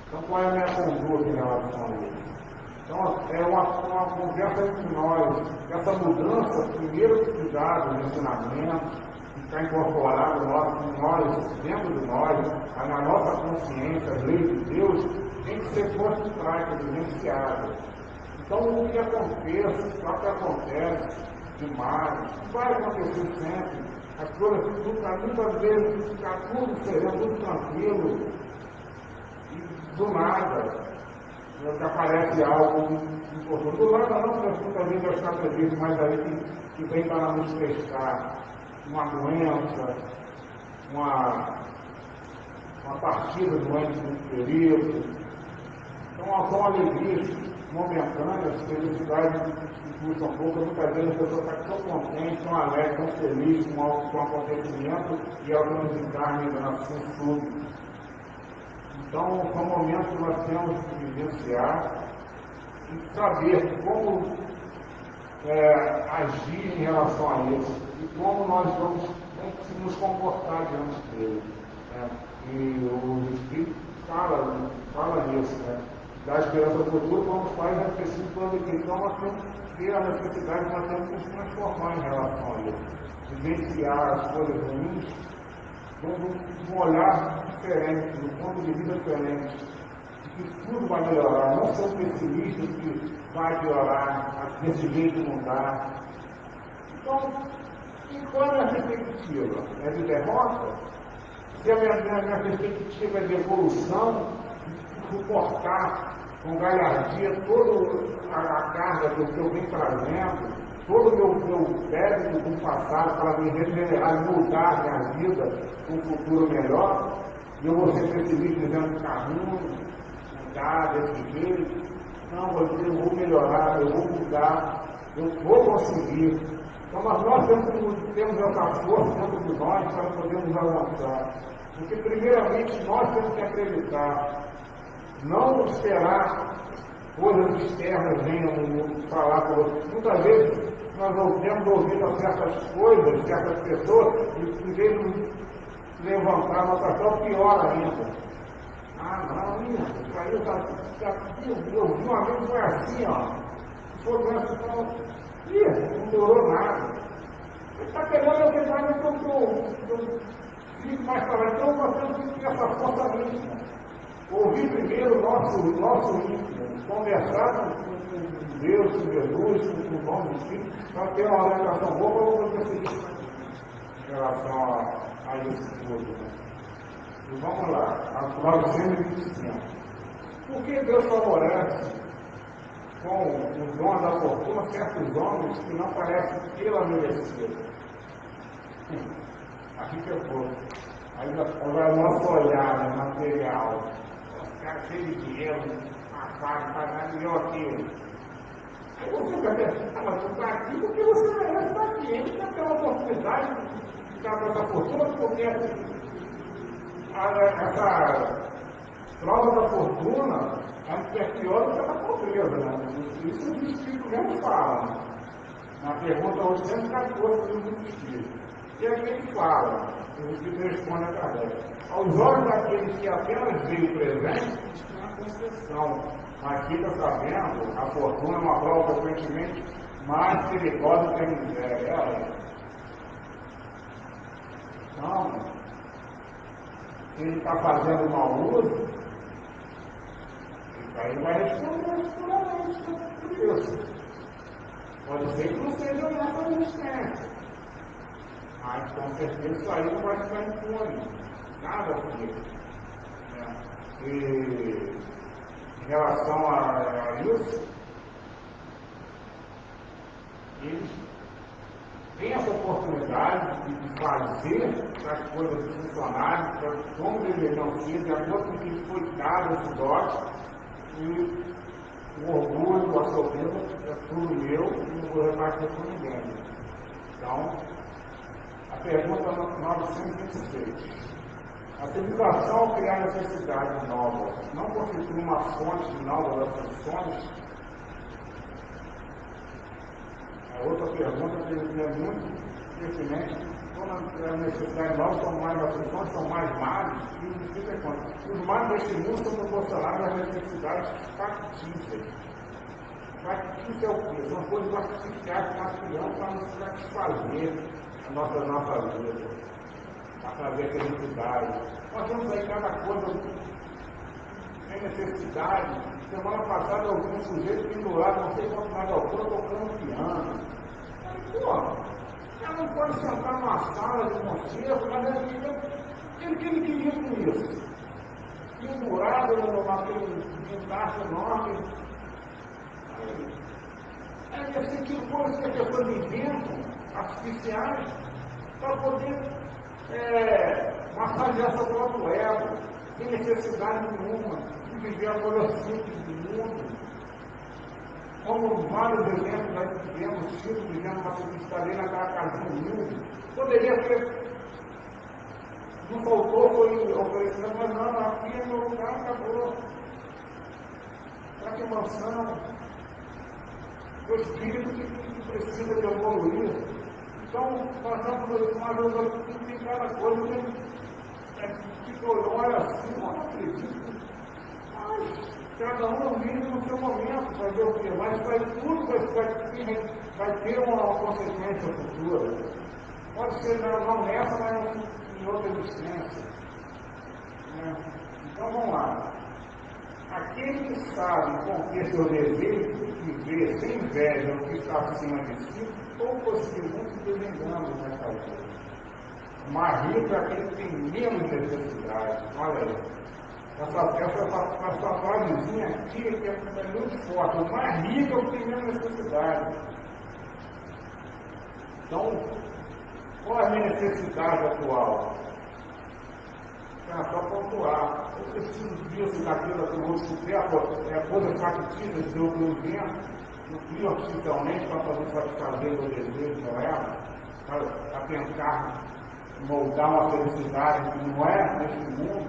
Então qual é a minha conduta em relação a isso? Então é uma conversa entre nós, essa mudança, primeiro que dá do ensinamento, está incorporado dentro de nós, na nossa consciência, as leis de Deus, tem que ser posto em prática, vivenciado. Então, o que acontece demais, vai acontecer sempre, as coisas, muitas vezes, fica tudo sereno, tudo tranquilo, e do nada, que aparece algo importante. Do nada não, porque muitas vezes as categorias mais aí que vem para nos testar. Uma doença, uma partida do ente muito querido. Então, são alegrias momentâneas, felicidades que custam pouco. Muitas vezes a pessoa está tão contente, tão alegre, tão feliz com o acontecimento e alguns encarnem na sua súbito. Então, são momentos que nós temos que vivenciar e saber como agir em relação a isso e como nós vamos nos comportar diante dele. E o Espírito fala nisso, da esperança futura, como faz a preciso produzir. Então nós temos que ter a necessidade, nós temos que nos transformar em relação a isso. Vivenciar as coisas ruins com um olhar diferente, um ponto de vista diferente. Que tudo vai melhorar, não ser pessimista que vai piorar, desse jeito não dá. Então, e qual é a minha perspectiva? É de derrota? Se a minha perspectiva é de evolução, de suportar com galhardia toda a carga que eu venho trazendo, todo o meu débito do passado para me regenerar, mudar minha vida para um futuro melhor, e eu vou ser pessimista dizendo que está ruim, desse jeito, não, eu vou melhorar, eu vou mudar, eu vou conseguir. Então, mas nós temos essa força dentro de nós para podermos avançar. Porque, primeiramente, nós temos que acreditar, não esperar coisas externas venham falar conosco. Muitas vezes, nós temos ouvido certas coisas, certas pessoas, e em vez de levantar a nossa ação, pior ainda. Não, isso aí eu vi uma vez que foi assim, ó. Foi doença, não durou nada. Ele está querendo levar que eu fico mais para lá. Então nós temos que ter essa força mística. Ouvir primeiro o nosso íntimo, conversar com Deus, com Jesus, com o nome do Espírito, para ter uma orientação boa para você seguir em relação a isso tudo. E vamos lá, a 925. Por que Deus favorece com os dons da fortuna certos homens que não parecem tê-la merecido? Aqui que eu vou. Agora o nosso olhar material. Os caras cheios de dinheiro, pagar melhor que ele. Aí você fica pensando, mas você está aqui porque você merece estar aqui. Ele quer ter uma oportunidade de ficar com essa fortuna porque essa prova da fortuna é pior do que a da pobreza, né? Isso os Espíritos mesmo falam. Na pergunta 814 do Espírito. E é que ele fala, o Espírito responde a Kardec. Aos olhos daqueles que apenas veio presente, isso é uma concessão. Mas fica sabendo, a fortuna é uma prova frequentemente mais perigosa que a miséria. Então, ele está fazendo mau uso, aí vai responder por isso. Pode ser que não seja nessa resistência, mas com certeza isso aí não vai ficar impune, nada por isso. E em relação a isso, eles têm essa oportunidade de fazer as coisas funcionarem, como deveriam ser, de acordo com o que foi dado esse dote, e o orgulho, a soberba, é tudo meu e não vou repartir com ninguém. Então, a pergunta 926. A civilização, ao criar necessidades novas, não constitui uma fonte nova das funções? A outra pergunta que ele tem muito pertinente: quando as necessidades novas são mais, as funções são mais males, os males deste mundo são proporcionais às necessidades factícias. Factício é o quê? São coisas artificiais que nós criamos para nos satisfazer a nossa vida, para trazer felicidade. Nós temos aí cada coisa sem necessidade. Semana passada eu vi um sujeito pendurado, não sei quanto mais altura, tocando piano. Pô, ela não pode sentar numa sala de concerto, mas ele queria com isso. Pendurado naquele guindaste enorme. É assim que coisas que as pessoas inventam, artificiais, para poder massagear seu próprio ego, sem necessidade nenhuma de viver a coisa simples do mundo. Como vários exemplos nós tivemos, Chico vivendo uma felicidade naquela casinha humilde, poderia ter. Não faltou, foi oferecendo, mas não, aqui é meu lugar, acabou. Para que mansão? O espírito que precisa de evoluir. Então, passando por isso, mas tem cada coisa que olha assim, eu não acredito. Mas cada um vive no seu momento, vai ver o quê? Mas tudo vai ter uma consequência futura. Pode ser não nessa, mas em outra existência. Então vamos lá. Aquele que sabe conter seu desejo de viver sem inveja o que está acima de si, ou possivelmente se desengando nessa vida. O mais rico é aquele que tem menos necessidade. Olha aí. Essa frasezinha aqui que é muito forte. O mais rico é o que tem menos necessidade. Então, qual é a minha necessidade atual? Só pontuar. Eu preciso disso, daquilo, daquilo outro. É coisa factícia de eu invento, eu crio artificialmente para poder satisfazer o meu desejo, não é? Para tentar moldar uma felicidade que não é neste mundo.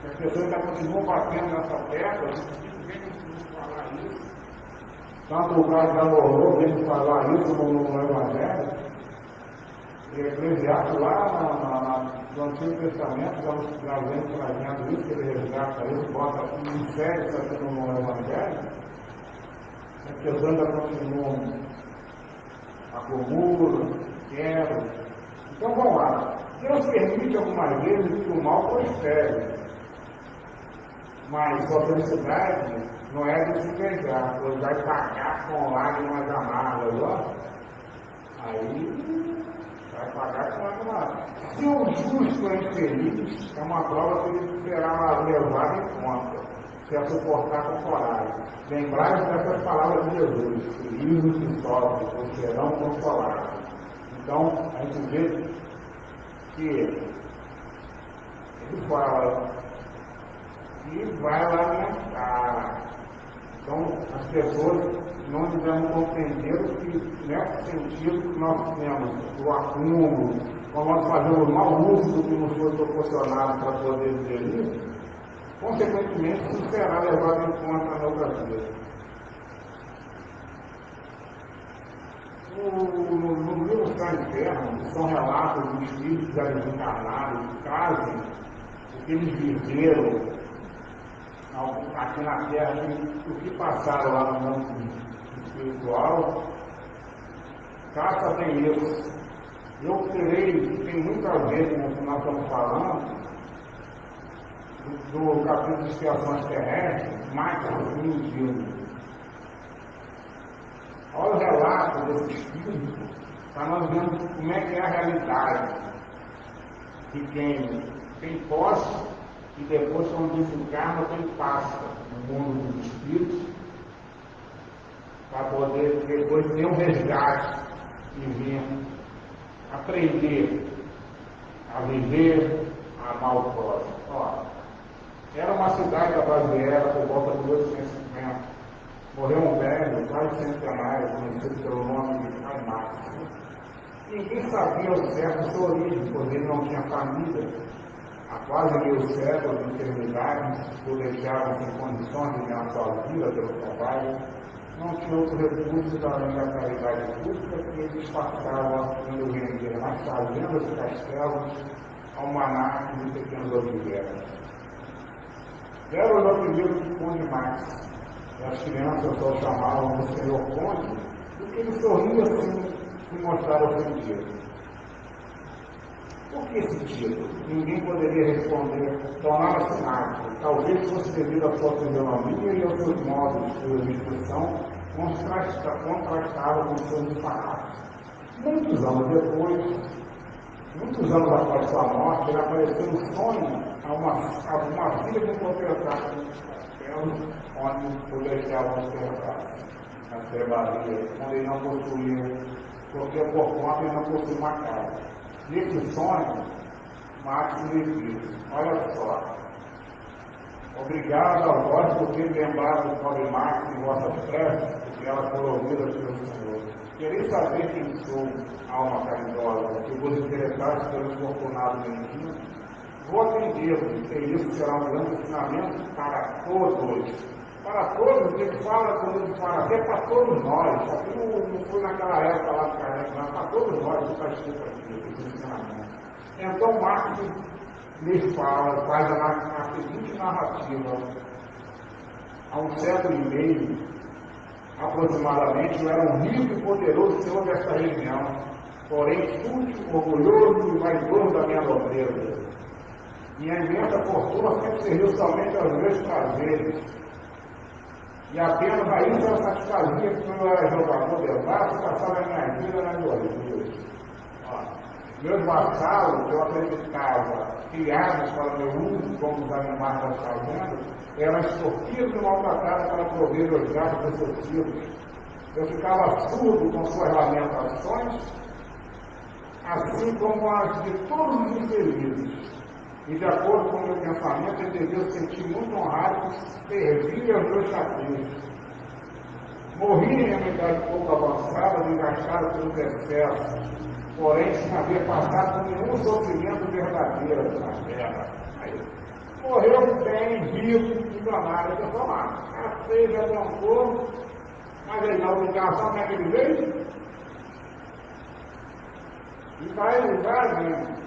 As pessoas ainda continuam batendo nessa tecla, a gente vem falar isso. Tanto o caso da Morô vem falar isso no Evangelho. E Eclesiastes lá no Antigo Testamento, estamos trazendo isso, que ele resgata isso, bota insere isso aqui no Evangelho. As pessoas ainda continuam acumulam, quebram. Então vamos lá. Deus permite algumas vezes que o mal prospere. Mas sua felicidade não é de se invejar, pois vai pagar com lágrimas amargas, ó. Aí vai pagar com lágrimas amargas. Se o justo é infeliz, é uma prova que ele será levado em conta, se é suportar com coragem. Lembrai-vos dessas palavras de Jesus: felizes que sofrem, pois serão consolados. Então, a gente vê que ele fala e vai lamentar. Então, as pessoas não devemos compreender o que, nesse sentido que nós temos, o acúmulo, como nós fazemos mau uso do que nos foi proporcionado para poder viver isso, consequentemente, isso será levado em conta na outra vida. No livro Céu e Inferno, são relatos de espíritos desencarnados que trazem o que eles viveram aqui na Terra, o que passaram lá no mundo espiritual. Caça tem isso. Eu creio que tem muito a ver com o que nós estamos falando do capítulo de expiações terrestres, Marcos 21. Olha o relato desse espírito, para nós vermos como é que é a realidade de quem tem posse e depois, quando desencarna, quem passa no mundo dos espíritos, para poder depois ter um resgate e vir aprender a viver, a amar o próximo. Ó, era uma cidade da Baviera por volta de 1850. Morreu um velho, quase centenário, conhecido pelo nome de Pai Márcio. Ninguém sabia ao certo sua origem, pois ele não tinha família. há quase 1000 séculos de eternidade, que o deixavam sem condições de ganhar sua vida pelo trabalho, não tinha outro recurso além da caridade pública que ele disfarçava quando vendia nas fazendas e castelos almanaques de pequenos oliveira. Era o apelido de Conde Max. E as crianças só chamavam do Senhor Conde, porque ele sorria assim e mostrava ofendido. Por que esse título? Ninguém poderia responder. Tornava-se mágico. Talvez fosse devido à sua fisionomia e aos seus modos de instrução, contrastava com seus disparates. Muitos anos após sua morte, ele apareceu no sonho a uma filha de um proprietário de castelo, onde o deixavam enterrado, na estrebaria, onde ele não possuía, porque por conta ele não possuía uma casa. Nesse sonho, Max lhe disse: olha só, obrigado a vós por ter lembrado do pobre Max em vossas preces, porque ela foi ouvida pelo Senhor. Quereis saber quem sou, alma caridosa, que vos interessaste pelo infortunado menino? Vou atendê-lo, e isso será um grande ensinamento para todos. Para todos, ele fala quando ele fala, até para todos nós. Aqui não foi naquela época lá do Kardec, não, para todos nós, que está escrito aqui, esse ensinamento. Então, Marx lhes fala, faz a seguinte narrativa. Há um século e meio, aproximadamente, eu era um rico e poderoso senhor desta região, porém súdito, orgulhoso e vaidoso da minha nobreza. Minha imensa fortuna sempre serviu somente aos meus prazeres. E apenas a isso eu satisfazia que quando eu era jogador de vaso, passava a minha vida nas orgias. Meus vassalos, que eu acreditava criados para meu uso, como os animais das fazendas, eram extorquidos e maltratados para prover os gastos excessivos. Eu ficava surdo com suas lamentações, assim como as de todos os infelizes. E de acordo com o meu pensamento, eu devia sentir muito honrado por servir aos meus caprichos. Morri em uma idade pouco avançada, desgastado pelos excessos, porém sem haver passado por nenhum sofrimento verdadeiro na terra. Morreu bem, vivo, enganado. Eu estou lá, cacei, já plantou, mas aí na obrigação como é que ele veio? E vai mesmo.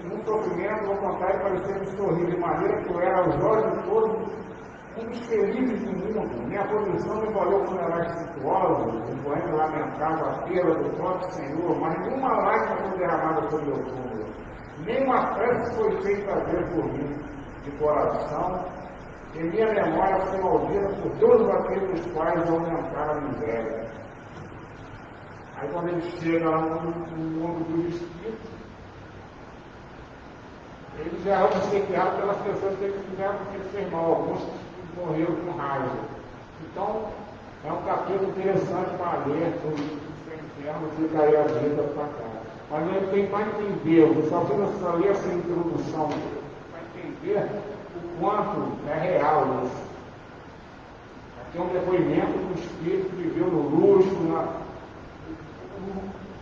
No sofrimento, ao contrário, parecia-me sorrir de maneira que eu era aos olhos de todos um dos felizes do mundo. Minha posição me valeu funerais situosos, o poema lamentava a perda do próprio Senhor, mas nenhuma lágrima foi derramada sobre o meu túmulo. Nenhuma prece foi feita a ver por mim, de coração, e minha memória foi maldita por todos aqueles quais aumentaram a miséria. Aí quando ele chega lá no mundo dos espíritos, ele já é obcequiado pelas pessoas que ele fizeram porque ele fez mal, alguns morreram com raiva. Então, é um capítulo interessante para ler, o inferno fica aí a vida para cá. Mas ele tem para entender, eu só fiz ler essa introdução para entender o quanto é real isso. Aqui é um depoimento do espírito que viveu no luxo,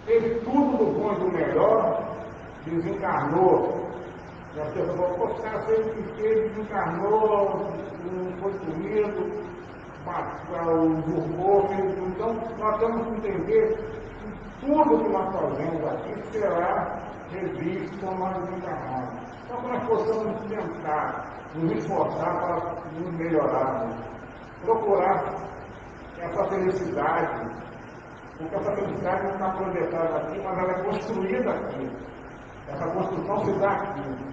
teve tudo do bom e do melhor, desencarnou. E a pessoa falou, pô, esse cara fez o que fez, desencarnou, não foi comido, usurpou, fez tudo. Então, nós temos que entender que tudo que nós fazemos aqui será revisto quando nós desencarnamos. Então, que nós possamos tentar nos esforçar para nos melhorarmos, procurar essa felicidade. Porque essa felicidade não está projetada aqui, mas ela é construída aqui. Essa construção se dá aqui.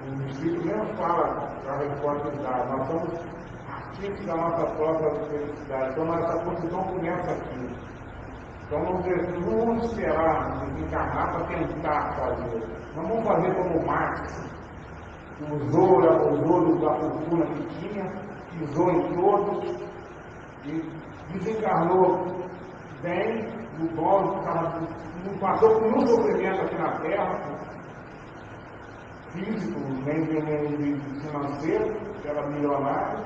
O Espírito mesmo fala da responsabilidade. Nós somos artistas da nossa própria felicidade. Então, essa construção começa aqui. Então, não vamos esperar desencarnar para tentar fazer. Não vamos fazer como o Marx, que usou da fortuna que tinha, usou em todos, e desencarnou bem, do bom, não passou por nenhum sofrimento aqui na Terra, físico, nem financeiro, que era milionário,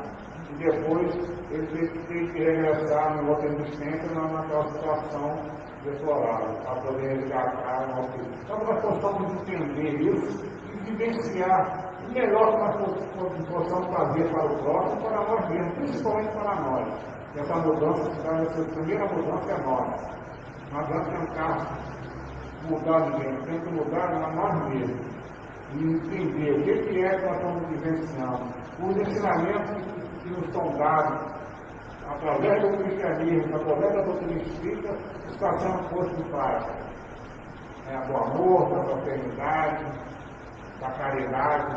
e depois ele teve que regressar em outra existência naquela situação deplorável, para poder resgatar o nosso. Então nós possamos entender isso e vivenciar o melhor que nós possamos fazer para o próximo, para nós mesmos, principalmente para nós. Essa mudança, essa primeira mudança é nossa. Nós vamos tentar mudar ninguém, temos que mudar a nós mesmos. E entender o que é que nós estamos vivenciando. Os ensinamentos que nos são dados através do cristianismo, através da doutrina espírita, está sendo posto em prática. Do amor, da fraternidade, da caridade,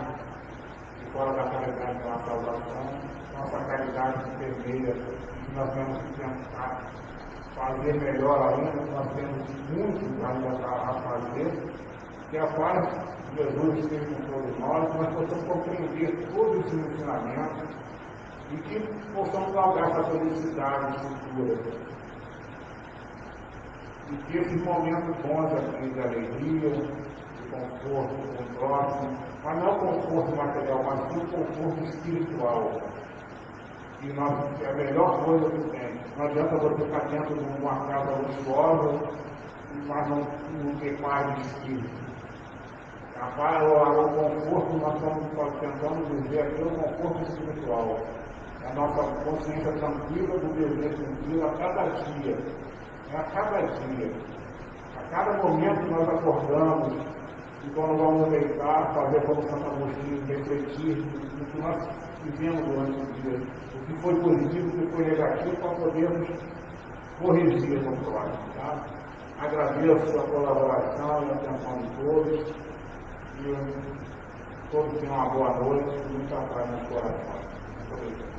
e fora da caridade da salvação, nossa caridade permeia, que nós temos que tentar fazer melhor ainda, nós temos muito ainda a fazer, que a paz de Jesus esteja com todos nós possamos compreender todos esses ensinamentos e que possamos galgar essa felicidade futura. E que esses momentos bons aqui de alegria, de conforto com o próximo, mas não o conforto material, mas sim o conforto espiritual. Que é a melhor coisa que tem. Não adianta você ficar dentro de uma casa luxuosa, mas não ter paz de espírito. O conforto nós estamos tentando viver aqui é o conforto espiritual. A nossa consciência tranquila do dever tranquilo a cada dia. A cada dia. A cada momento nós acordamos e quando vamos deitar, fazer como Santo Agostinho, refletir no que nós vivemos durante o dia. O que foi positivo, o que foi negativo, para podermos corrigir no próximo. Tá? Agradeço a colaboração e a atenção de todos. E todos tenham uma boa noite e muita paz no coração. Muito obrigado.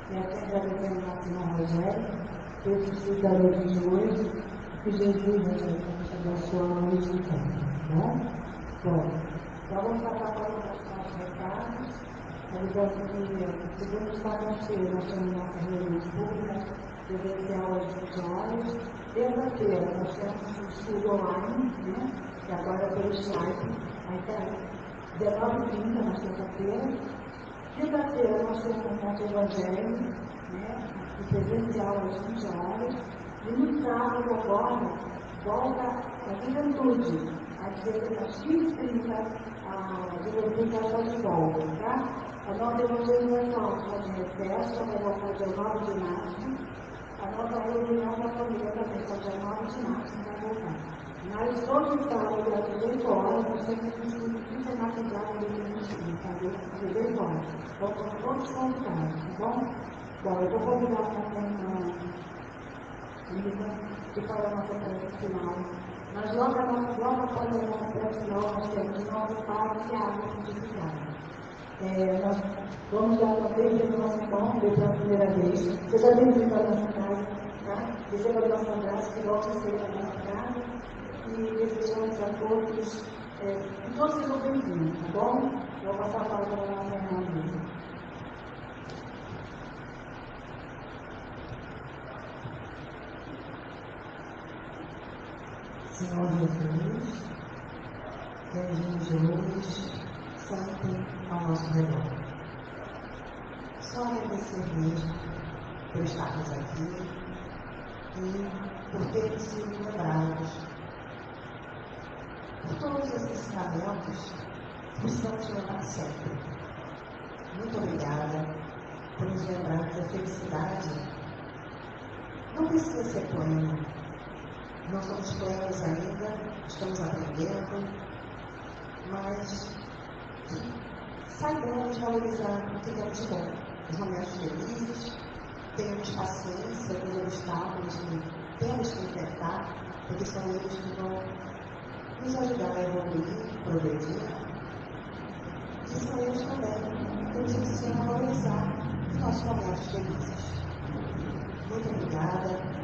E até agradecendo ao senhor Rogério, por esse da noite de hoje, que Jesus abençoe a noite inteira. Né? Bom, então vamos passar para os nossos recados. Avisando que segunda quarta-feira nós temos nossa reunião pública, presencial às 20 horas. Terça-feira nós temos um estudo online, né? Que agora é pelo Skype. Então, 19h30 na sexta-feira. Quinta-feira nós temos um ponto evangelho, né? Presencial às 20 horas. E no sábado agora, volta a juventude, às 15h30, a juventude está de volta, tá? A nossa evangelização está de recesso, vai voltar dia 9 de março. A nossa reunião da família também está dia 9 de março, vai voltar. Mas todos os sábados, às 18 horas, nós temos que informatizar a doutrina espírita, às 18 horas. Então, todos convidados, tá bom? Bom, eu vou convidar também a Lívia que fala a nossa prece final. Mas logo após a nossa prece final, nós temos nosso Pai que abre a frutificada. Nós vamos dar uma vez do nosso irmão, pela primeira vez. Seja bem-vindo à nossa casa, tá? Receba a nossa graça, que volte a ser a nossa casa. E desejamos a todos, que todos sejam bem-vindos, tá bom? Vou passar a palavra para a nossa irmã Lívia. Senhor Jesus, anjos sempre ao nosso redor. Só agradecer mesmo por estarmos aqui e por termos sido lembrados. Por todos esses ensinamentos, precisamos lembrar sempre. Muito obrigada por nos lembrar que a felicidade não precisa ser plena. Não somos plenos ainda, estamos aprendendo, mas saibamos valorizar o que temos de bom, os momentos felizes, tenhamos paciência com os obstáculos que temos que enfrentar, porque são eles que vão nos ajudar a evoluir, progredir. E são eles também que nos ensinam a valorizar os nossos momentos felizes. Muito obrigada.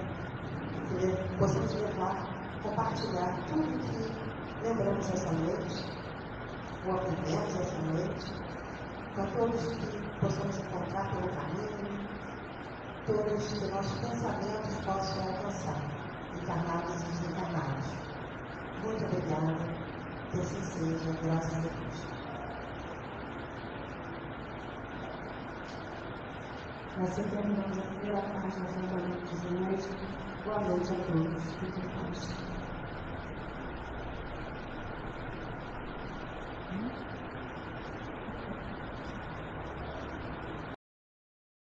Que possamos levar, compartilhar tudo que lembramos essa noite, ou aprendemos essa noite, para todos que possamos encontrar pelo caminho, todos que nossos pensamentos possam alcançar, encarnados e desencarnados. Muito obrigada, que assim seja, graças a Deus. Assim terminamos a primeira parte da Santa Noite de hoje. Boa noite a todos. Fiquem em paz.